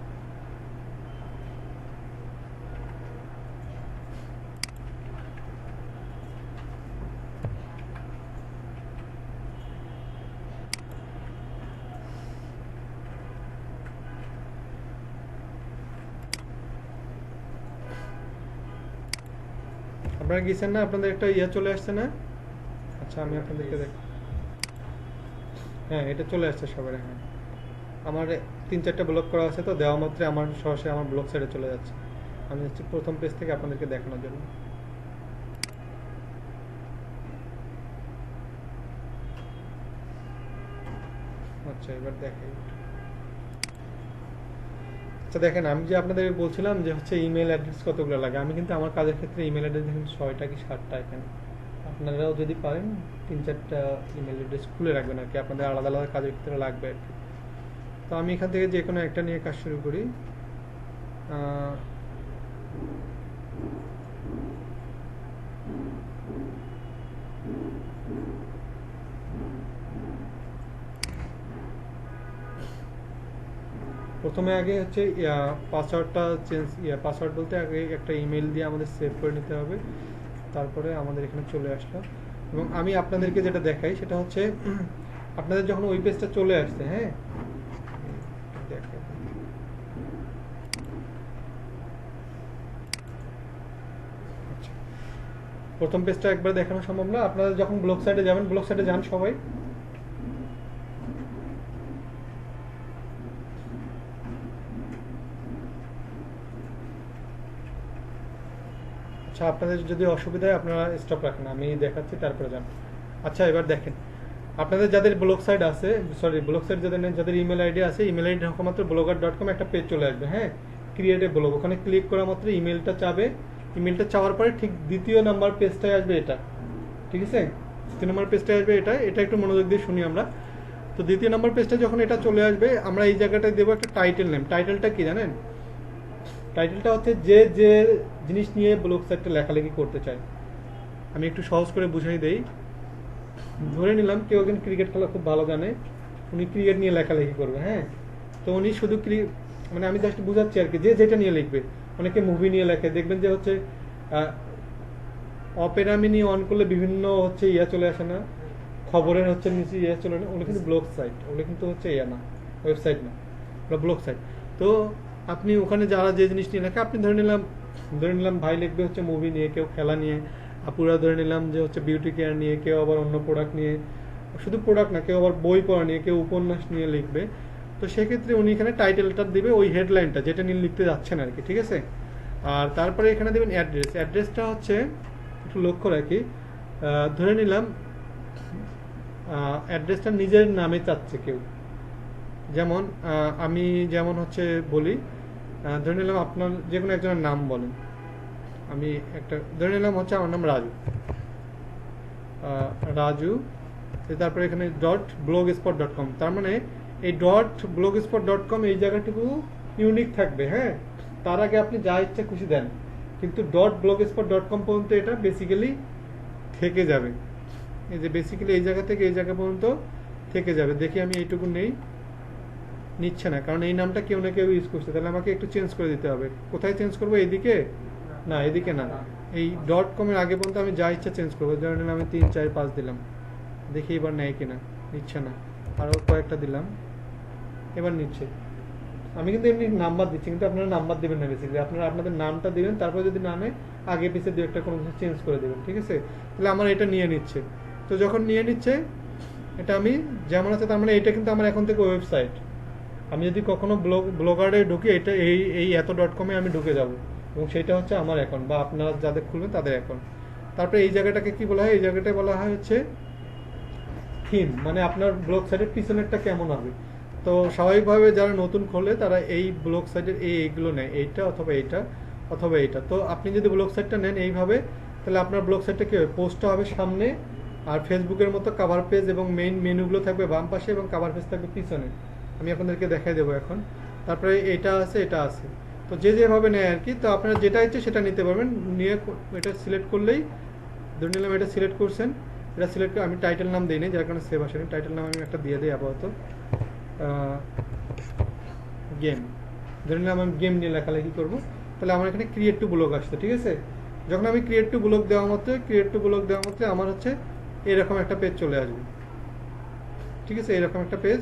আপনারা গেছেন না, আপনাদের একটা ইয়ে চলে আসছে না? আচ্ছা আমি আপনাদেরকে দেখ, হ্যাঁ এটা চলে আসছে সবার এখানে। আমার 3-4টা ব্লক করা আছে, তো দেওয়া মাত্র আমার সরাসরি আমার ব্লক সাইডে চলে যাচ্ছে। আমি হচ্ছে প্রথম পেজ থেকে আপনাদেরকে দেখানোর জন্য। আচ্ছা এবার দেখাই। আচ্ছা দেখেন, আমি যে আপনাদের বলছিলাম যে হচ্ছে ইমেল অ্যাড্রেস কতগুলো লাগে, আমি কিন্তু আমার কাজের ক্ষেত্রে ইমেল অ্যাড্রেস দেখুন 6টা কি 7টা এখানে। আপনারাও যদি পারেন 3-4টা ইমেল অ্যাড্রেস খুলে রাখবেন আর কি, আপনাদের আলাদা আলাদা কাজের ক্ষেত্রে লাগবে আর কি। তো আমি এখান থেকে যে কোনো একটা নিয়ে কাজ শুরু করি। প্রথমে আগে হচ্ছে পাসওয়ার্ডটা চেঞ্জ, পাসওয়ার্ড বলতে আগে একটা ইমেল দিয়ে আমাদের সেভ করে নিতে হবে। তারপরে আমাদের এখানে চলে আসলো, এবং আমি আপনাদেরকে যেটা দেখাই সেটা হচ্ছে আপনাদের যখন ওই পেজটা চলে আসছে, হ্যাঁ দেখাই। আচ্ছা, প্রথম পেজটা একবার দেখানো সম্ভব না। আপনারা যখন ব্লগ সাইটে যাবেন, ব্লগ সাইটে যান সবাই। আচ্ছা, আপনাদের যদি অসুবিধা হয় আপনারা স্টপ রাখেন, আমি দেখাচ্ছি তারপরে যান। আচ্ছা এবার দেখেন, আপনাদের যাদের ব্লগ সাইট আছে, সরি ব্লগ সাইট যাদের নেই, যাদের ইমেল আইডি আছে, ইমেল আইডি ঢোকা মাত্র blogger.com একটা পেজ চলে আসবে, হ্যাঁ, ক্রিয়েট এ ব্লগ। ওখানে ক্লিক করা মাত্র ইমেলটা চাবে, ইমেলটা চাওয়ার পরে ঠিক দ্বিতীয় নাম্বার পেজটাই আসবে এটা, ঠিক আছে? দ্বিতীয় নাম্বার পেজটা আসবে এটা, এটা একটু মনোযোগ দিয়ে শুনি আমরা। তো দ্বিতীয় নাম্বার পেজটা যখন এটা চলে আসবে, আমরা এই জায়গাটায় দেবো একটা টাইটেল নেম। টাইটেলটা কি জানেন? টাইটেলটা হচ্ছে যে যে জিনিস নিয়ে ব্লগ সাইটটা লেখালেখি করতে চায়। আমি একটু সহজ করে বুঝাই দেই। ধরে নিলাম কেউ একজন ক্রিকেট খেলা খুব ভালো জানে, উনি ক্রিকেট নিয়ে লেখালেখি করবে, হ্যাঁ, তো উনি শুধু মানে আমি জাস্ট বুঝাচ্ছি আর কি, যে যেটা নিয়ে লিখবে। অনেকে মুভি নিয়ে লেখে, দেখবেন যে হচ্ছে অপেরা মিনি অন করলে বিভিন্ন হচ্ছে ইয়া চলে আসে না, খবরের হচ্ছে নিচে ইয়া চলে না, ওগুলো কিন্তু ব্লগ সাইট, ওগুলো কিন্তু হচ্ছে ইয়া না, ওয়েবসাইট না, ওগুলো ব্লগ সাইট। তো আপনি ওখানে যারা যে জিনিস নিয়ে লেখে, আপনি ধরে নিলাম ভাই লিখবে হচ্ছে মুভি নিয়ে, কেউ খেলা নিয়ে, আপুরা ধরে নিলাম যে হচ্ছে বিউটি কেয়ার নিয়ে, কেউ আবার অন্য প্রোডাক্ট নিয়ে, শুধু প্রোডাক্ট না, কেউ আবার বই পড়া নিয়ে, কেউ উপন্যাস নিয়ে লিখবে। তো সেক্ষেত্রে উনি এখানে টাইটেলটা দিবে ওই হেডলাইনটা যেটা নিয়ে লিখতে যাচ্ছেন আর কি, ঠিক আছে? আর তারপরে এখানে দেবেন অ্যাড্রেস। অ্যাড্রেসটা হচ্ছে একটু লক্ষ্য রাখি, ধরে নিলাম অ্যাড্রেসটা নিজের নামে চাচ্ছে কেউ, যেমন আমি যেমন হচ্ছে বলি, ধরে নিলাম আপনার যে কোনো একজনের নাম বলেন, আমি একটা ধরে নিলাম হচ্ছে আমার নাম রাজু, তারপরে এখানে .blogspot.com, তার মানে এই .blogspot.com এই জায়গাটুকু ইউনিক থাকবে, হ্যাঁ। তার আগে আপনি যা ইচ্ছা খুশি দেন, কিন্তু .blogspot.com পর্যন্ত এটা বেসিক্যালি থেকে যাবে। এই যে বেসিক্যালি এই জায়গা থেকে এই জায়গা পর্যন্ত থেকে যাবে। দেখি আমি এইটুকু নিচ্ছে না, কারণ এই নামটা কেউ না কেউ ইউজ করছে, তাহলে আমাকে একটু চেঞ্জ করে দিতে হবে। কোথায় চেঞ্জ করবো? এইদিকে না, এদিকে না, এই .com এর আগে পর্যন্ত আমি যা ইচ্ছা চেঞ্জ করবো। ধরেন আমি 3, 4, 5 দিলাম, দেখি এবার নেয় কিনা। নিচ্ছে না। আরো কয়েকটা দিলাম, এবার নিচ্ছে। আমি কিন্তু এমনি নাম্বার দিচ্ছি, কিন্তু আপনারা নাম্বার দেবেন না বেসিক্যালি, আপনারা আপনাদের নামটা দিবেন, তারপর যদি নামে আগে পিছিয়ে দু একটা কোনো কিছু চেঞ্জ করে দেবেন, ঠিক আছে? তাহলে আমার এটা নিয়ে নিচ্ছে। তো যখন নিয়ে নিচ্ছে, এটা আমি যেমন আছে, তার মানে এটা কিন্তু আমার এখন থেকে ওয়েবসাইট। আমি যদি কখনো ব্লগারে ঢুকি, এটা এই এত .com আমি ঢুকে যাব, এবং সেটা হচ্ছে আমার অ্যাকাউন্ট, বা আপনারা যাদের খুলবেন তাদের অ্যাকাউন্ট। তারপরে এই জায়গাটাকে কি বলা হয়? এই জায়গাটায় বলা হয় হচ্ছে থিম, মানে আপনার ব্লগ সাইটের পিছনেরটা কেমন হবে। তো স্বাভাবিকভাবে যারা নতুন খোলে তারা এই ব্লগ সাইটের এইগুলো নেয়, এইটা অথবা এইটা অথবা এইটা। তো আপনি যদি ব্লগ সাইটটা নেন এইভাবে, তাহলে আপনার ব্লগ সাইটটা কী হবে? পোস্টটা হবে সামনে, আর ফেসবুকের মতো কাভার পেজ এবং মেইন মেনুগুলো থাকবে বাম পাশে, এবং কাভার পেজ থাকবে পিছনে। আমি আপনাদেরকে দেখাই দেবো এখন। তারপরে এটা আছে, এটা আছে। তো যে যেভাবে নেয় আর কি, তো আপনারা যেটা ইচ্ছে সেটা নিতে পারবেন। নিয়ে এটা সিলেক্ট করলেই, ধরে নিলাম এটা সিলেক্ট করছেন, এটা সিলেক্ট করে আমি টাইটেল নাম দিই নি, যার কারণে সেভ আসেনি। টাইটেল নাম আমি একটা দিয়ে দিই আপাতত, গেম। ধরে নিলাম আমি গেম নিয়ে লেখালেখি করবো, তাহলে আমার এখানে ক্রিয়েট টু ব্লগ আসছে, ঠিক আছে? যখন আমি ক্রিয়েট টু ব্লগ দেওয়া মাত্র আমার হচ্ছে এরকম একটা পেজ চলে আসবে, ঠিক আছে? এরকম একটা পেজ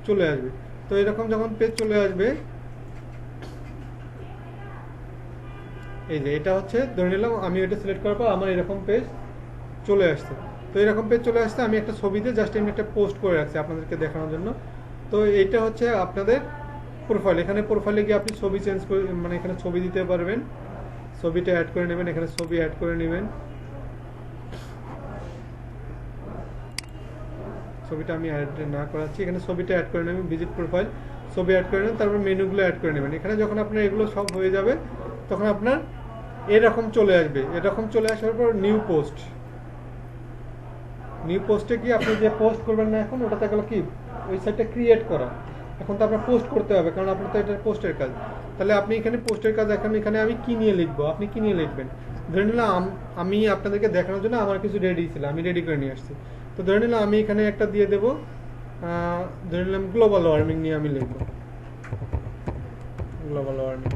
চলে আসবে। তো এরকম যখন পেজ চলে আসবে, এই যে এটা হচ্ছে, ধরে নিলাম আমি এটা সিলেক্ট করার পর আমার এরকম পেজ চলে আসছে। তো এরকম পেজ চলে আসছে, আমি একটা ছবিতে জাস্ট এমনি একটা পোস্ট করে রাখছি আপনাদেরকে দেখানোর জন্য। তো এইটা হচ্ছে আপনাদের প্রোফাইল। এখানে প্রোফাইলে গিয়ে আপনি ছবি চেঞ্জ করে, মানে এখানে ছবি দিতে পারবেন, ছবিটা অ্যাড করে নেবেন, এখানে ছবি অ্যাড করে নেবেন। ছবিটা আমি অ্যাড না করাচ্ছি, এখানে ছবিটা অ্যাড করে নেবেন, ভিজিট প্রোফাইল, ছবি অ্যাড করে নেবেন, তারপর মেনুগুলো অ্যাড করে নেবেন। এখানে যখন আপনার এগুলো সব হয়ে যাবে, তখন আপনার এরকম চলে আসবে। এরকম চলে আসার পর নিউ পোস্ট, নিউ পোস্টে কি আপনি যে পোস্ট করবেন না এখন, ওটাতে গেল কি ওই সাইটটা ক্রিয়েট করা। এখন তো আপনার পোস্ট করতে হবে, কারণ আপনার তো এটা পোস্টের কাজ। তাহলে আপনি এখানে পোস্টের কাজ, এখন এখানে আমি কি নিয়ে লিখবো, আপনি কি নিয়ে লিখবেন? ধরে নিলাম আমি আপনাদেরকে দেখানোর জন্য আমার কিছু রেডি ছিল, আমি রেডি করে নিয়ে আসছি। তো ধরে নিলাম আমি এখানে একটা দিয়ে দেবো, ধরে নিলাম গ্লোবাল ওয়ার্মিং নিয়ে আমি লিখবো, গ্লোবাল ওয়ার্মিং।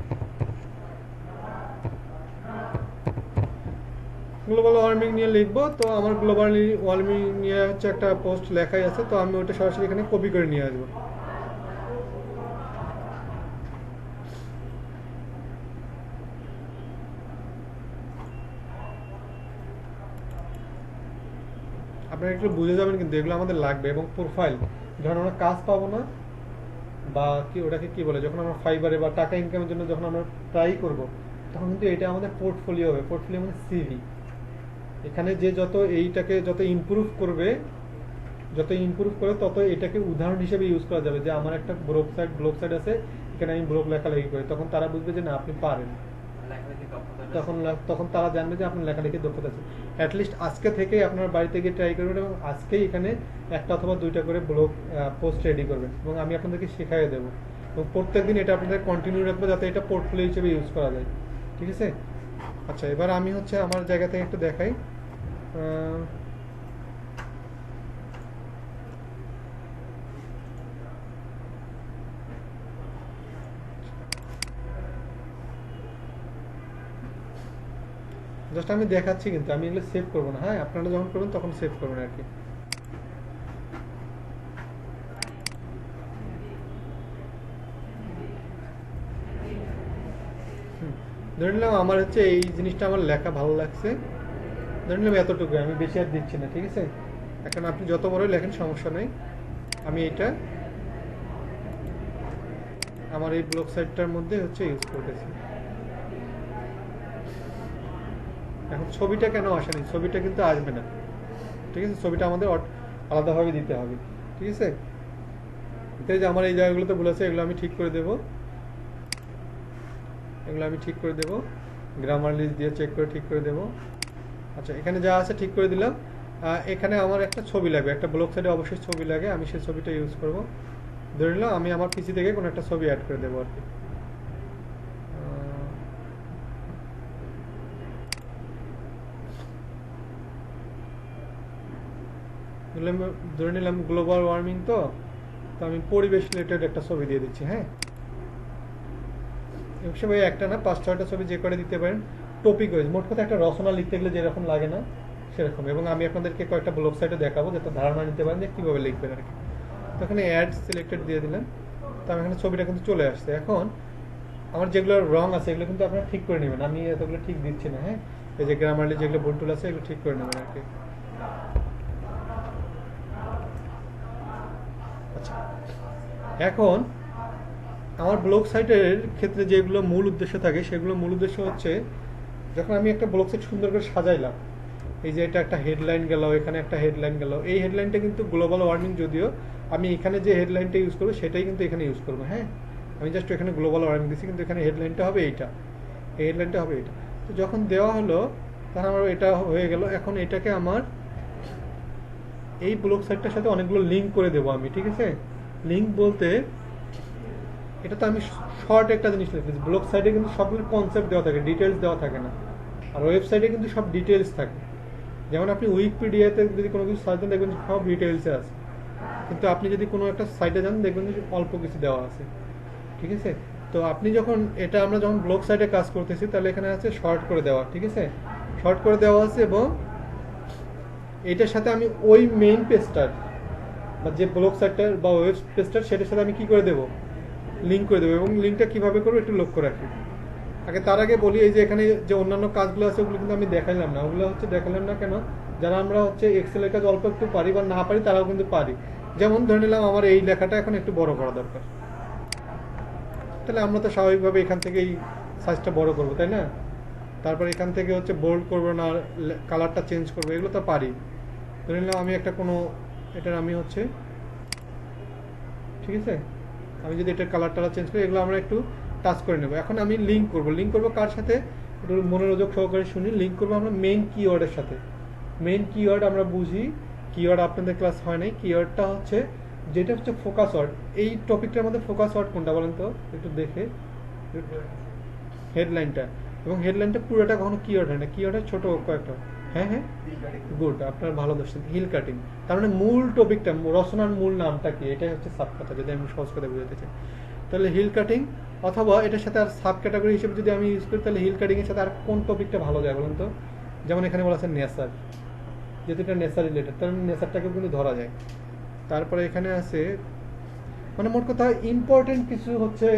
গ্লোবাল ওয়ার্মিং নিয়ে লিখবো। তো আমার গ্লোবাল ওয়ার্মিং নিয়ে হচ্ছে একটা পোস্ট লেখাই আছে, তো আমি ওটা সরাসরি এখানে কপি করে নিয়ে আসবো। আপনারা একটু বুঝে যাবেন, কিন্তু এগুলো আমাদের লাগবে। এবং প্রোফাইল, যখন আমরা কাজ পাবো না, বা কি ওটাকে কি বলে, যখন আমরা ফাইবারে বা টাকা ইনকামের জন্য যখন আমরা ট্রাই করব, তখন কিন্তু এটা আমাদের পোর্টফোলিও হবে। পোর্টফোলিও মানে সিভি। এখানে যে যত এইটাকে যত ইমপ্রুভ করবে, তত এটাকে উদাহরণ হিসেবে ইউজ করা যাবে, যে আমার একটা ব্লগ সাইট আছে, এখানে আমি ব্লগ লেখালেখি করি, তখন তারা বুঝবে যে না আপনি পারেন। তখন তারা জানবে যে আপনার লেখালেখি দক্ষতা আছে। অ্যাটলিস্ট আজকে থেকে আপনার বাড়িতে গিয়ে ট্রাই করবেন, এবং আজকেই এখানে একটা অথবা দুইটা করে ব্লগ পোস্ট রেডি করবেন, এবং আমি আপনাদেরকে শেখাইয়ে দেবো। এবং প্রত্যেকদিন এটা আপনাদের কন্টিনিউ রাখবো, যাতে এটা পোর্টফোলিও হিসেবে ইউজ করা যায়, ঠিক আছে? আচ্ছা, এবার আমি হচ্ছে আমার জায়গা থেকে একটু দেখাই। জাস্ট আমি দেখাচ্ছি, কিন্তু আমি এগুলো সেভ করবো না। হ্যাঁ, আপনারা যখন করবেন তখন সেভ করবেন আর কি। ধরে নিলাম আমার হচ্ছে এই জিনিসটা আমার লেখা ভালো লাগছে, ধরে নিলাম এতটুকু, আমি বেশি আর দিচ্ছি না, ঠিক আছে? এখন আপনি যত বড় লেখেন সমস্যা নেই। আমি এটা আমার এই ব্লগ সাইটটার মধ্যে হচ্ছে ইউজ করতেছি। এখন ছবিটা কেন আসেনি? ছবিটা কিন্তু আসবে না, ঠিক আছে? ছবিটা আমাদের আলাদাভাবে দিতে হবে, ঠিক আছে? তাই যে আমার এই জায়গাগুলোতে ভুল আছে, এগুলো আমি ঠিক করে দেবো, গ্রামার লিস্ট দিয়ে চেক করে ঠিক করে দেবো। আচ্ছা, এখানে যা আছে ঠিক করে দিলাম। এখানে আমার একটা ছবি লাগবে, একটা ব্লগ সাইডে অবশ্যই ছবি লাগে, আমি সেই ছবিটা ইউজ করব। ধরে নিলাম আমি আমার পিসি থেকে কোনো একটা ছবি অ্যাড করে দেবো আর কি। ধরে নিলাম গ্লোবাল ওয়ার্মিং, তো আমি পরিবেশ রিলেটেড একটা ছবি দিয়ে দিচ্ছি। হ্যাঁ, ভাই একটা না 5-6টা ছবি যে করে দিতে পারেন, টপিক ওয়াইজ। মোট কথা একটা রচনা লিখতে গেলে যেরকম লাগে না, সেরকম। এবং আমি আপনাদেরকে কয়েকটা ব্লগ সাইটে দেখাবো, যাতে ধারণা নিতে পারেন যে কীভাবে লিখবেন আর কি। তো এখানে অ্যাড সিলেক্টেড দিয়ে দিলাম, তো আমার এখানে ছবিটা কিন্তু চলে আসছে। এখন আমার যেগুলো রং আছে এগুলো কিন্তু আপনারা ঠিক করে নেবেন, আমি এতগুলো ঠিক দিচ্ছি না। হ্যাঁ, এই যে গ্রামারলি যেগুলো ভুল টুল আছে এগুলো ঠিক করে নেবেন আর কি। আচ্ছা, এখন আমার ব্লগ সাইটের ক্ষেত্রে যেগুলো মূল উদ্দেশ্য থাকে সেগুলো মূল উদ্দেশ্য হচ্ছে, যখন আমি একটা ব্লগ সাইট সুন্দর করে সাজাইলাম, এই যে এটা একটা হেডলাইন গেল, এখানে একটা হেডলাইন গেল, এই হেডলাইনটা কিন্তু গ্লোবাল ওয়ার্মিং, যদিও আমি এখানে যে হেডলাইনটা ইউজ করবো সেটাই কিন্তু এখানে ইউজ করবো। হ্যাঁ, আমি জাস্ট এখানে গ্লোবাল ওয়ার্মিং দিচ্ছি, কিন্তু এখানে হেডলাইনটা হবে এইটা, এই হেডলাইনটা হবে এটা। তো যখন দেওয়া হলো তখন আমার এটা হয়ে গেল। এখন এটাকে আমার এই ব্লগ সাইটটার সাথে অনেকগুলো লিঙ্ক করে দেবো আমি, ঠিক আছে? লিঙ্ক বলতে এটা তো আমি শর্ট একটা জিনিস লিখেছি, ব্লগ সাইটে কিন্তু সবগুলো কনসেপ্ট দেওয়া থাকে, ডিটেলস দেওয়া থাকে না। আর ওয়েবসাইটে কিন্তু সব ডিটেলস থাকে। যেমন আপনি উইকিপিডিয়াতে যদি কোনো কিছু সার্চ দেন দেখবেন যে সব ডিটেলসে আছে, কিন্তু আপনি যদি কোনো একটা সাইটে যান দেখবেন যে অল্প কিছু দেওয়া আছে, ঠিক আছে? তো আপনি যখন আমরা যখন ব্লগ সাইটে কাজ করতেছি তাহলে এখানে আছে শর্ট করে দেওয়া, ঠিক আছে? শর্ট করে দেওয়া আছে, এবং এটার সাথে আমি ওই মেইন পেজটার বা যে ব্লগ সাইটটার বা ওয়েব পেজটার সেটার সাথে আমি কি করে দেবো, লিঙ্ক করে দেবো। এবং লিঙ্কটা কীভাবে করবো একটু লক্ষ্য রাখি। তার আগে বলি, এই যে এখানে যে অন্যান্য কাজগুলো আছে ওগুলো কিন্তু আমি দেখাইলাম না। ওগুলো হচ্ছে দেখালাম না কেন, যারা আমরা হচ্ছে এক্সেলের কাজ অল্প একটু পারি বা না পারি তারাও কিন্তু পারি। যেমন ধরে নিলাম আমার এই লেখাটা এখন একটু বড় করা দরকার, তাহলে আমরা তো স্বাভাবিকভাবে এখান থেকে এই সাইজটা বড় করবো, তাই না? তারপর এখান থেকে হচ্ছে বোল্ড করবো না, কালারটা চেঞ্জ করবো, এগুলো তো পারি। ধরে নিলাম আমি একটা কোনো এটার আমি হচ্ছে, ঠিক আছে, আমি যদি এটার কালারটা চেঞ্জ করি, এগুলো আমরা একটু টাচ করে নেবো। এখন আমি লিঙ্ক করবো কার সাথে, একটু মনোযোগ সহকারে শুনি। লিঙ্ক করবো আমরা মেইন কিওয়ার্ডের সাথে। মেইন কিওয়ার্ড আমরা বুঝি, কিওয়ার্ড আপনাদের ক্লাস হয় নাই। কিওয়ার্ডটা হচ্ছে যেটা হচ্ছে ফোকাস ওয়ার্ড। এই টপিকটার মধ্যে ফোকাস ওয়ার্ড কোনটা বলেন তো একটু দেখে? হেডলাইনটা। এবং হেডলাইনটা পুরোটা কখনো কিওয়ার্ড হয় না, কিওয়ার্ডের ছোট কয়েকটা। হ্যাঁ হ্যাঁ, গুড, আপনার ভালো দর্শন। হিল কাটিং, তার মানে মূল টপিকটা, রচনার মূল নামটা কি, এটাই হচ্ছে সাব কথা, যদি আমি সহজ করে বুঝাতে চাই। তাহলে হিল কাটিং, অথবা এটার সাথে আর সাব ক্যাটাগরি হিসেবে যদি আমি ইউজ করি, তাহলে হিল কাটিং এর সাথে আর কোন টপিকটা ভালো যায় বলুন তো? যেমন এখানে বলা আছে নেচার, যেহেতু এটা নেচার রিলেটেড, তাহলে নেচারটাকে কিন্তু ধরা যায়। তারপরে এখানে আছে, মানে মোট কথা ইম্পর্টেন্ট কিছু হচ্ছে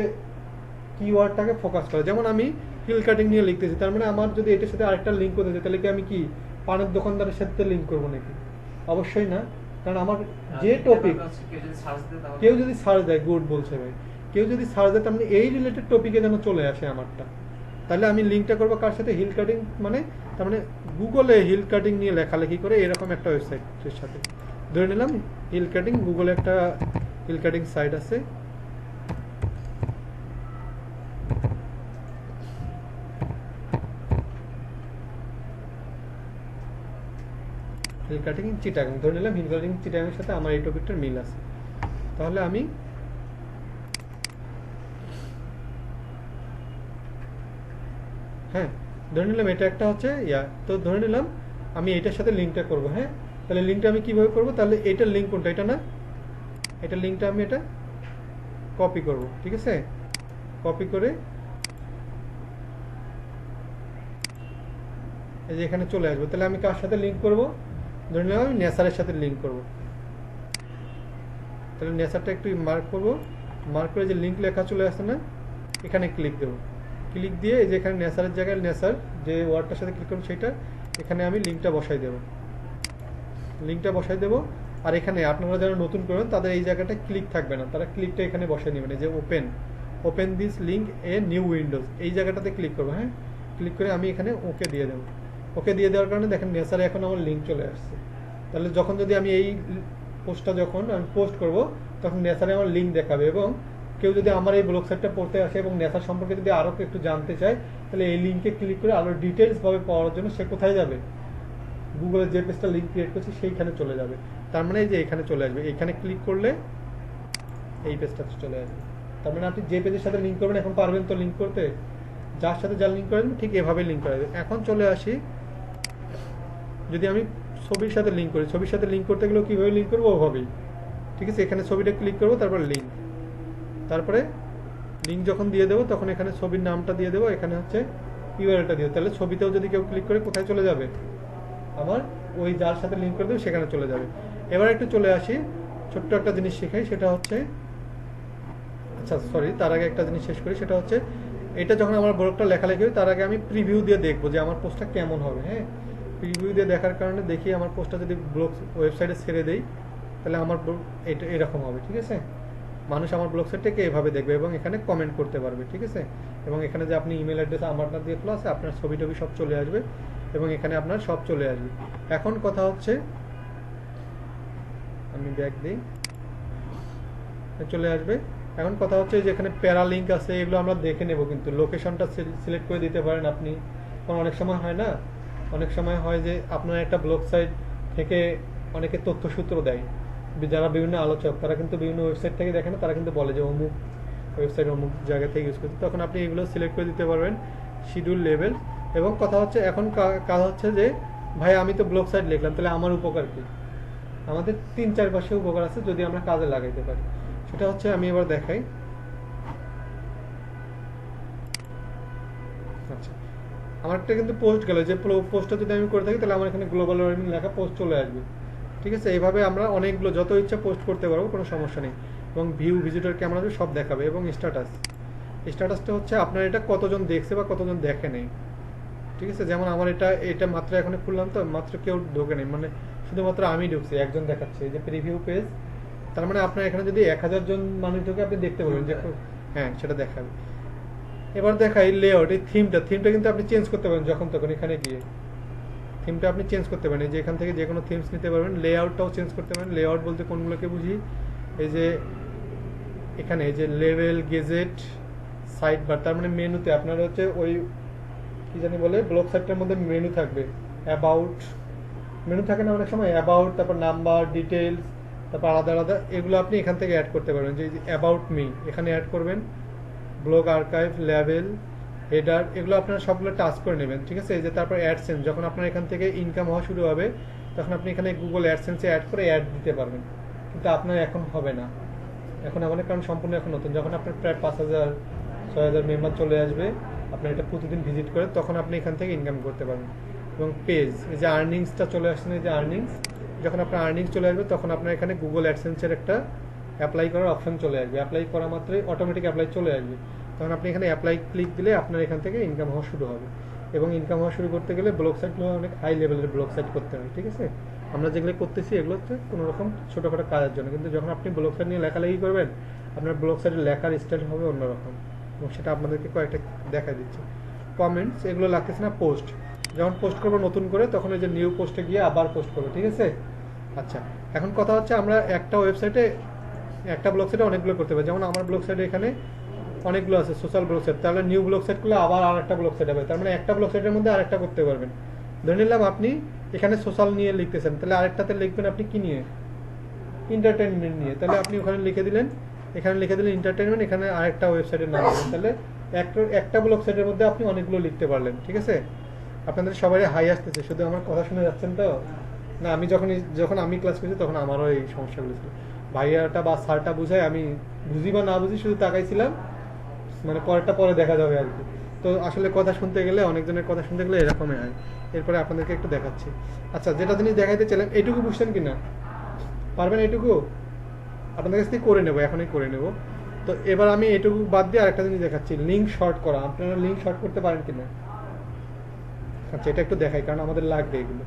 কিওয়ার্ডটাকে ফোকাস করে। যেমন আমি হিল কাটিং নিয়ে লিখতেছি, তার মানে আমার যদি এটার সাথে আরেকটা লিঙ্ক করতে চাই, তাহলে কি আমি কি পানের দোকানদারের সাথে লিঙ্ক করবো নাকি? অবশ্যই না, কারণ আমার যে টপিক, কেউ যদি সার্চ দেয়, গুড বলছে ভাই, কেউ যদি সার্চ দেয় তার মানে এই রিলেটেড টপিকে যেন চলে আসে আমারটা, তাহলে আমি লিঙ্কটা করবো কার সাথে? হিল কাটিং, মানে তার মানে গুগলে হিল কাটিং নিয়ে লেখালেখি করে এরকম একটা ওয়েবসাইটের সাথে। ধরে নিলাম হিল কাটিং, গুগলে একটা হিল কাটিং সাইট আছে, হিল কাটিং চিটাগাং। ধরে নিলাম হিল কাটিং চিটাগাংয়ের সাথে আমার এই টপিকটার মিল আছে, তাহলে আমি হ্যাঁ ধরে নিলাম এটা একটা হচ্ছে তো ধরে নিলাম আমি এটার সাথে লিঙ্কটা করব। হ্যাঁ, তাহলে লিঙ্কটা আমি কিভাবে করব? তাহলে এটার লিঙ্ক কোনটা? এটা না, এটার লিঙ্কটা আমি এটা কপি করব, ঠিক আছে? কপি করে এই যে এখানে চলে আসবো। তাহলে আমি কার সাথে লিঙ্ক করব? ধরে নিলাম আমি নেচারের সাথে লিঙ্ক করব। তাহলে নেচারটা একটু মার্ক করব, মার্ক করে যে লিঙ্ক লেখা চলে আসছে না, এখানে ক্লিক দেবো। ক্লিক দিয়ে এই যে এখানে নেচারের জায়গায় নেচার যে ওয়ার্ডটার সাথে ক্লিক করবো সেটা, এখানে আমি লিঙ্কটা বসাই দেবো। লিঙ্কটা বসাই দেবো। আর এখানে আপনারা যারা নতুন করবেন তাদের এই জায়গাটা ক্লিক থাকবে না, তারা ক্লিকটা এখানে বসাই নেবেন। এই যে open this link a new Windows, এই জায়গাটাতে ক্লিক করবো। হ্যাঁ, ক্লিক করে আমি এখানে ওকে দিয়ে দেবো। ওকে দিয়ে দেওয়ার কারণে দেখেন নেচারে এখন আমার লিঙ্ক চলে আসছে। তাহলে যখন যদি আমি এই পোস্টটা যখন আমি পোস্ট করব, তখন নেচারে আমার লিঙ্ক দেখাবে। এবং কেউ যদি আমার এই ব্লগ সাইটটা পড়তে আসে এবং নেচার সম্পর্কে যদি আরও একটু জানতে চায়, তাহলে এই লিঙ্কে ক্লিক করে আরও ডিটেলসভাবে পাওয়ার জন্য সে কোথায় যাবে? গুগলের যে পেজটা লিঙ্ক ক্রিয়েট করছে সেইখানে চলে যাবে। তার মানে এই যে এখানে চলে আসবে, এখানে ক্লিক করলে এই পেজটাতে চলে আসবে। তার মানে আপনি যে পেজের সাথে লিঙ্ক করবেন এখন পারবেন তো লিঙ্ক করতে, যার সাথে যা লিঙ্ক করেন ঠিক এভাবে লিঙ্ক করা যাবে। এখন চলে আসি, যদি আমি ছবির সাথে লিঙ্ক করি, ছবির সাথে লিঙ্ক করতে গেলেও কীভাবে লিঙ্ক করবো? ওভাবেই, ঠিক আছে? এখানে ছবিটা ক্লিক করবো, তারপর লিঙ্ক, তারপরে লিঙ্ক যখন দিয়ে দেবো তখন এখানে ছবির নামটা দিয়ে দেবো, এখানে হচ্ছে ইউআরএলটা দিয়ে। তাহলে ছবিতেও যদি কেউ ক্লিক করে কোথায় চলে যাবে? আমার ওই যার সাথে লিঙ্ক করে দেবে সেখানে চলে যাবে। এবার একটু চলে আসি, ছোট্ট একটা জিনিস শেখাই, সেটা হচ্ছে আচ্ছা সরি, তার আগে একটা জিনিস শেষ করি, সেটা হচ্ছে এটা যখন আমার ব্লগটা লেখালেখি হয় তার আগে আমি প্রিভিউ দিয়ে দেখবো যে আমার পোস্টটা কেমন হবে। হ্যাঁ, প্রিভিউ দিয়ে দেখার কারণে দেখি আমার পোস্টটা যদি ব্লগ ওয়েবসাইটে ছেড়ে দেই তাহলে আমার এটা এরকম হবে, ঠিক আছে। মানুষ আমার ব্লগ সাইটটাকে এভাবে দেখবে এবং এখানে কমেন্ট করতে পারবে, ঠিক আছে। এবং এখানে যে আপনি ইমেল অ্যাড্রেস আমারটা দিয়ে খোলা আছে, আপনার ছবি টবি সব চলে আসবে এবং এখানে আপনার সব চলে আসবে। এখন কথা হচ্ছে, আমি ব্যাক দিই, চলে আসবে। এখন কথা হচ্ছে যে এখানে প্যারা লিঙ্ক আছে, এগুলো আমরা দেখে নেব, কিন্তু লোকেশনটা সিলেক্ট করে দিতে পারেন আপনি। কারণ অনেক সময় হয় না, অনেক সময় হয় যে আপনার একটা ব্লগ সাইট থেকে অনেকে তথ্যসূত্র দেয়, যারা বিভিন্ন আলোচক তারা কিন্তু বিভিন্ন ওয়েবসাইট থেকে দেখে না, তারা কিন্তু বলে যে অমুক ওয়েবসাইট অমুক জায়গা থেকে ইউজ করতে, তখন আপনি এগুলো সিলেক্ট করে দিতে পারবেন, শিডিউল লেভেল। এবং কথা হচ্ছে এখন কাজ হচ্ছে যে ভাই আমি তো ব্লগ সাইট লিখলাম, তাহলে আমার উপকার কি? আমাদের 3-4 পাশে উপকার আছে যদি আমরা কাজে লাগাইতে পারি। সেটা হচ্ছে আমি এবার দেখাই। আচ্ছা, আমারটা কিন্তু পোস্ট গেল, যে পোস্টটা যদি আমি করে থাকি তাহলে আমার এখানে গ্লোবাল ওয়ার্মিং লেখা পোস্ট চলে আসবে, ঠিক আছে। এইভাবে আমরা অনেকগুলো যত ইচ্ছা পোস্ট করতে পারবো, কোনো সমস্যা নেই। এবং ভিউ, ভিজিটর, ক্যামেরা সব দেখাবে। এবং স্ট্যাটাসটা হচ্ছে আপনার এটা কতজন দেখছে বা কতজন দেখে নেই, ঠিক আছে। যেমন আমার এটা মাত্র এখন খুললাম, তো মাত্র কেউ ঢোকে নেই, মানে শুধুমাত্র আমি ঢুকছি, একজন দেখাচ্ছে, এই যে প্রিভিউ পেজ। তার মানে আপনার এখানে যদি 1000 জন মানুষ ঢোকে আপনি দেখতে পাবেন যে হ্যাঁ সেটা দেখাবে। এবার দেখাই লেআউট, এই থিমটা কিন্তু আপনি চেঞ্জ করতে পারেন যখন তখন। এখানে গিয়ে থিমটা আপনি চেঞ্জ করতে পারেন, এই যে এখান থেকে যে কোনো থিমস নিতে পারবেন। লেআউটটাও চেঞ্জ করতে পারেন। লেআউট বলতে কোনগুলোকে বুঝি, এই যে এখানে এই যে লেভেল, গেজেট, সাইড বার, তার মানে মেনুতে আপনার হচ্ছে ওই কি জানি বলে ব্লগ সাইটটার মধ্যে মেনু থাকবে, অ্যাবাউট মেনু থাকে না অনেক সময়, অ্যাবাউট, তারপর নাম্বার, ডিটেলস, তারপর আলাদা আলাদা, এগুলো আপনি এখান থেকে অ্যাড করতে পারবেন। যে অ্যাবাউট মি এখানে অ্যাড করবেন, ব্লগ আর্কাইভ, লেভেল, হেডার, এগুলো আপনারা সবগুলো টাচ করে নেবেন, ঠিক আছে। এই যে তারপর অ্যাডসেন্স, যখন আপনার এখান থেকে ইনকাম হওয়া শুরু হবে তখন আপনি এখানে গুগল অ্যাডসেন্সে অ্যাড করে অ্যাড দিতে পারবেন। কিন্তু আপনার এখন হবে না, এখন আমাদের, কারণ সম্পূর্ণ এখন নতুন। যখন আপনার প্রায় 5000-6000 মেম্বার চলে আসবে, আপনার এটা প্রতিদিন ভিজিট করে, তখন আপনি এখান থেকে ইনকাম করতে পারবেন। এবং পেজ, এই যে আর্নিংসটা চলে আসছে, এই যে আর্নিংস, যখন আপনার আর্নিংস চলে আসবে তখন আপনার এখানে গুগল অ্যাডসেন্সের একটা অ্যাপ্লাই করার অপশন চলে আসবে। অ্যাপ্লাই করা মাত্রই অটোমেটিক অ্যাপ্লাই চলে আসবে, তখন আপনি এখানে অ্যাপ্লাই ক্লিক দিলে আপনার এখান থেকে ইনকাম হওয়া শুরু হবে। এবং ইনকাম হওয়া শুরু করতে গেলে ব্লগ সাইটগুলো অনেক হাই লেভেলের ব্লগ সাইট করতে হয়, ঠিক আছে। আমরা যেগুলো করতেছি এগুলো হচ্ছে কোনো রকম ছোটোখাটো কাজের জন্য, কিন্তু যখন আপনি ব্লগ সাইট নিয়ে লেখালেখি করবেন আপনার ব্লগ সাইটের লেখার স্টাইল হবে অন্যরকম, এবং সেটা আপনাদেরকে কয়েকটা দেখা দিচ্ছি। কমেন্টস এগুলো লাগতেছে না। পোস্ট, যখন পোস্ট করবো নতুন করে তখন ওই যে নিউ পোস্টে গিয়ে আবার পোস্ট করবো, ঠিক আছে। আচ্ছা, এখন কথা হচ্ছে আমরা একটা ওয়েবসাইটে, একটা ব্লগ সাইটে অনেকগুলো করতে পারি। যেমন আমার ব্লগ সাইটে এখানে অনেকগুলো আছে সোশ্যাল ব্লগ সাইট, তাহলে নিউ ব্লগ সাইট করলে আবার আরেকটা ব্লগ সাইট হবে, তার মানে একটা ব্লগ সাইটের মধ্যে আরেকটা করতে পারবেন। ধরে নিলাম আপনি এখানে সোশ্যাল নিয়ে লিখতেছেন, তাহলে আরেকটাতে লিখবেন আপনি কি নিয়ে, এন্টারটেনমেন্ট নিয়ে, তাহলে আপনি ওখানে লিখে দিলেন, এখানে লিখে দিলেন এন্টারটেনমেন্ট, এখানে আরেকটা ওয়েবসাইটের নাম দিলেন, তাহলে একটা ব্লগ সাইটের মধ্যে আপনি অনেকগুলো লিখতে পারলেন, ঠিক আছে। আপনাদের সবাই হাই আসতেছে, শুধু আমার কথা শুনে যাচ্ছেন তো না। আমি যখন আমি ক্লাস করছি তখন আমারও এই সমস্যাগুলো ছিল, ভাইয়াটা বা স্যারটা বুঝায় আমি বুঝি বা না বুঝি শুধু তাকাইছিলাম, মানে পরেরটা পরে দেখা যাবে আর কি। তো আসলে কথা শুনতে গেলে, অনেকজনের কথা শুনতে গেলে এরকমই হয়। এরপরে আপনাদেরকে একটু দেখাচ্ছি। আচ্ছা, যেটা জিনিস দেখাইতে চাইলাম, এইটুকু বুঝছেন কিনা, পারবেন এইটুকু? আপনাদের কাছ থেকে করে নেবো, এখনই করে নেবো। তো এবার আমি এইটুকু বাদ দিয়ে আরেকটা জিনিস দেখাচ্ছি, লিঙ্ক শর্ট করা। আপনারা লিঙ্ক শর্ট করতে পারেন কিনা? আচ্ছা, এটা একটু দেখাই, কারণ আমাদের লাগবে এগুলো।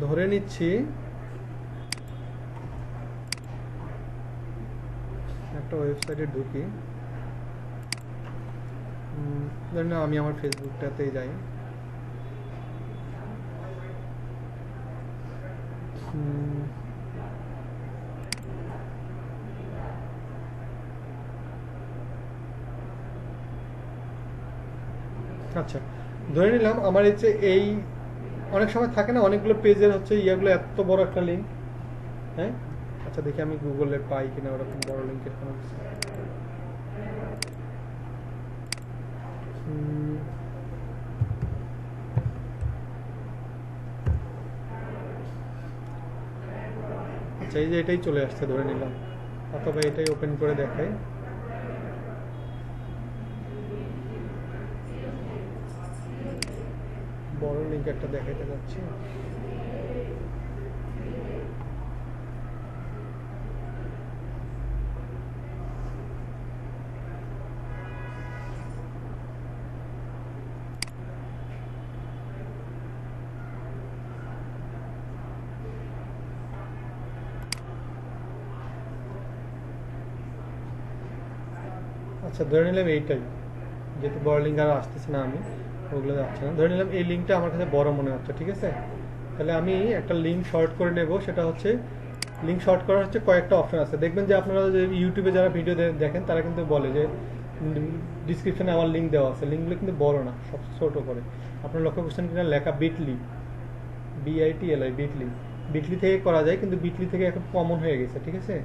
ধরে নিচ্ছি একটা ওয়েবসাইটে ঢুকি, ধরেন আমি আমার ফেসবুকটাতেই যাই। আচ্ছা, ধরে নিলাম আমার হচ্ছে এই, অনেক সময় থাকে না অনেকগুলো পেজের হচ্ছে ইয়াগুলো এত বড় একটা লিঙ্ক, হ্যাঁ। আচ্ছা, দেখি আমি গুগলে পাই কিনা ওরকম বড় লিঙ্কের কোনো কিছু। আচ্ছা, এই যে এটাই চলে আসছে ধরে নিলাম, অথবা এটাই ওপেন করে দেখাই। বড় লিঙ্ক একটা দেখাইতে যাচ্ছি। আচ্ছা ধরে নিলাম এইটাই, যেহেতু বড় লিঙ্ক আর আসতেছে না, আমি ওগুলো যাচ্ছে না, ধরে নিলাম এই লিঙ্কটা আমার কাছে বড় মনে হচ্ছে, ঠিক আছে? তাহলে আমি একটা লিঙ্ক শর্ট করে নেব, সেটা হচ্ছে লিঙ্ক শর্ট করার হচ্ছে কয়েকটা অপশন আছে। দেখবেন যে আপনারা যে ইউটিউবে যারা ভিডিও দেখেন তারা কিন্তু বলে যে ডিসক্রিপশনে আমার লিঙ্ক দেওয়া আছে, লিঙ্কগুলো কিন্তু বড় না, সব ছোট করে। আপনারা লক্ষ্য করছেন কিনা, লেখা বিটলি, BITLI, বিটলি। বিটলি থেকে করা যায়, কিন্তু বিটলি থেকে এখন কমন হয়ে গেছে, ঠিক আছে?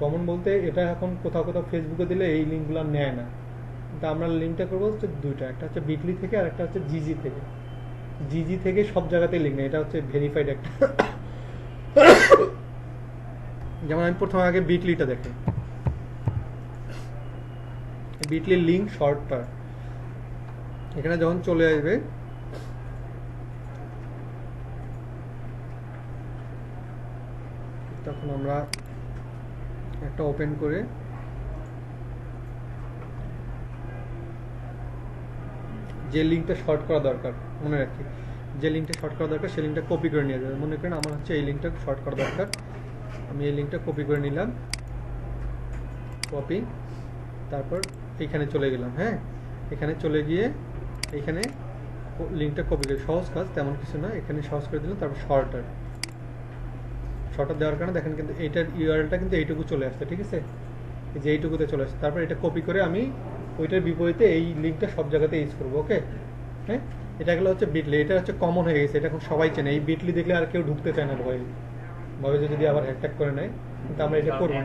কমন বলতে এটা এখন কোথাও কোথাও ফেসবুকে দিলে এই লিঙ্কগুলো নেয় না, কিন্তু আমরা লিঙ্কটা করবো হচ্ছে দুইটা, একটা হচ্ছে বিটলি থেকে আর একটা হচ্ছে জিজি থেকে। জিজি থেকে সব জায়গাতেই লিঙ্ক নেই, এটা হচ্ছে ভেরিফাইড একটা। যেমন আমি প্রথমে আগে বিটলিটা দেখি, বিটলির লিঙ্ক শর্টটা এখানে যখন চলে আসবে, তখন আমরা একটা ওপেন করে যে লিঙ্কটা শর্ট করা দরকার, মনে রাখি যে লিঙ্কটা শর্ট করা দরকার সেই লিঙ্কটা কপি করে নিয়ে যাবে। মনে করেন আমার হচ্ছে এই লিঙ্কটা শর্ট করা দরকার, আমি এই লিঙ্কটা কপি করে নিলাম, কপি, তারপর এইখানে চলে গেলাম। হ্যাঁ, এখানে চলে গিয়ে এইখানে লিঙ্কটা কপি করে, সহজ কাজ, তেমন কিছু না, এখানে সহজ করে দিলাম। তারপর শর্টার দেওয়ার কারণে দেখেন কিন্তু এইটার ইউআরএলটা কিন্তু এইটুকু চলে আসছে, ঠিক আছে? এই যে এইটুকুতে চলে আসছে। তারপর এটা কপি করে আমি ওইটার বিপরীতে এই লিঙ্কটা সব জায়গাতে ইউজ করবো। ওকে, হ্যাঁ, এটা গেলো হচ্ছে বিটলি, এটা হচ্ছে কমন হয়ে গেছে, এটা এখন সবাই চেনে। এই বিটলি দেখলে আর কেউ ঢুকতে চায় না ভয়ে, ভয়ে যদি আবার হ্যাকট্যাক করে নেয়। কিন্তু আমরা এটা করবো,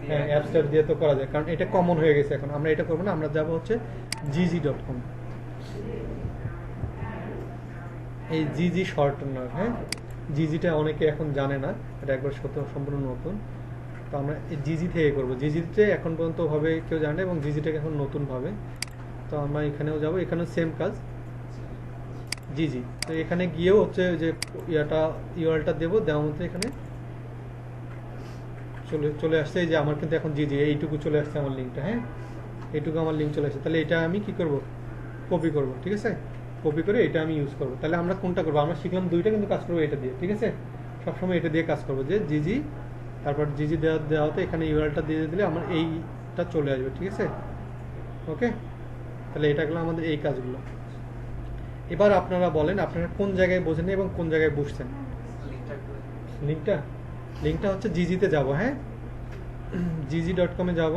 হ্যাঁ, অ্যাপস দিয়ে তো করা যায়, কারণ এটা কমন হয়ে গেছে। এখন আমরা এটা করবো না, আমরা যাবো হচ্ছে gg.com, এই জিজি শর্টনার। হ্যাঁ, জিজিটা অনেকে এখন জানে না, এটা একবার সম্পূর্ণ নতুন। তো আমরা এই জিজি থেকে করবো, জিজিতে এখন পর্যন্ত ভাবে কেউ জানে, এবং জিজিটাকে এখন নতুন ভাবে। তো আমরা এখানেও যাবো, এখানেও সেম কাজ, জিজি। তো এখানে গিয়েও হচ্ছে যে ইউআরএলটা দেবো, দেওয়ার মধ্যে এখানে চলে আসছে যে আমার কিন্তু এখন জিজি এইটুকু চলে আসছে আমার লিঙ্কটা। হ্যাঁ, এইটুকু আমার লিঙ্ক চলে আসছে। তাহলে এটা আমি কি করব, কপি করব, ঠিক আছে? কপি করে এটা আমি ইউজ করবো। তাহলে আমরা কোনটা করবো? আমরা শিখলাম দুইটা, কিন্তু কাজ করবো এটা দিয়ে, ঠিক আছে? সবসময় এটা দিয়ে কাজ করবো, যে জিজি, তারপর জিজি দেওয়াতে এখানে ইউআরএলটা দিয়ে দিলে আমার এইটা চলে আসবে, ঠিক আছে? ওকে, তাহলে এটা গেলো আমাদের এই কাজগুলো। এবার আপনারা বলেন আপনারা কোন জায়গায় বোঝেন এবং কোন জায়গায় বুঝছেন। লিঙ্কটা হচ্ছে জিজিতে যাব। হ্যাঁ, gg.com-এ যাব।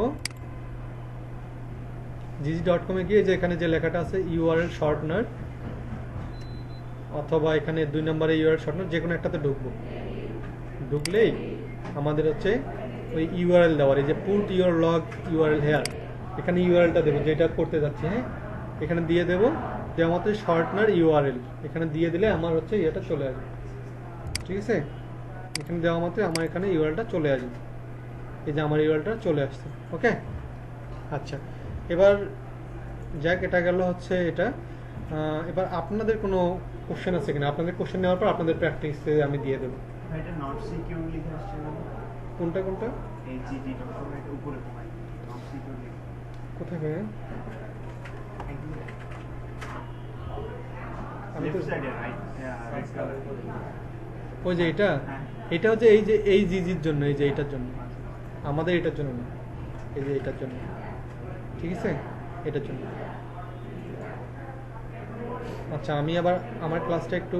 gg.com-এ গিয়ে যে এখানে যে লেখাটা আছে ইউআরএল শর্টনার, অথবা এখানে 2 নম্বরে ইউআরএল শর্টনার, যে কোনো একটাতে ঢুকলেই আমাদের হচ্ছে ওই ইউআরএল দেওয়ার, এই যে put your log URL here, এখানে ইউআরএলটা দেবো যেটা করতে যাচ্ছি। হ্যাঁ, এখানে দিয়ে দেবো, দেওয়ার মতো শর্টনার ইউআরএল এখানে দিয়ে দিলে আমার হচ্ছে ইয়েটা চলে আসবে, ঠিক আছে? এখানে দেওয়া মাত্র আমার এখানে ইউআরএলটা চলে আসবে, এই যে আমার ইউআরএলটা চলে আসছে। ওকে, আচ্ছা, এবার যাক, এটা গেল হচ্ছে এটা। এবার আপনাদের কোনো কোশ্চেন আছে কিনা? আপনাদের কোশ্চেন নেওয়ার পর আপনাদের প্র্যাকটিসে আমি দিয়ে দেবো। এটা নট সিকিউর লিখে আসছে না? কোনটা এই gg.com এর উপরে নট সিকিউর লিখে কোথায় ভাইয়া? আমি তো লেফট সাইডে রাইট রেড কালার। ওই যে এটা, হ্যাঁ। এটা হচ্ছে এই যে এই জিজির জন্য, এই যে এটার জন্য, আমাদের এটার জন্য না, এই যে এটার জন্য, ঠিক আছে? এটার জন্য। আচ্ছা, আমি আবার আমার ক্লাসটা একটু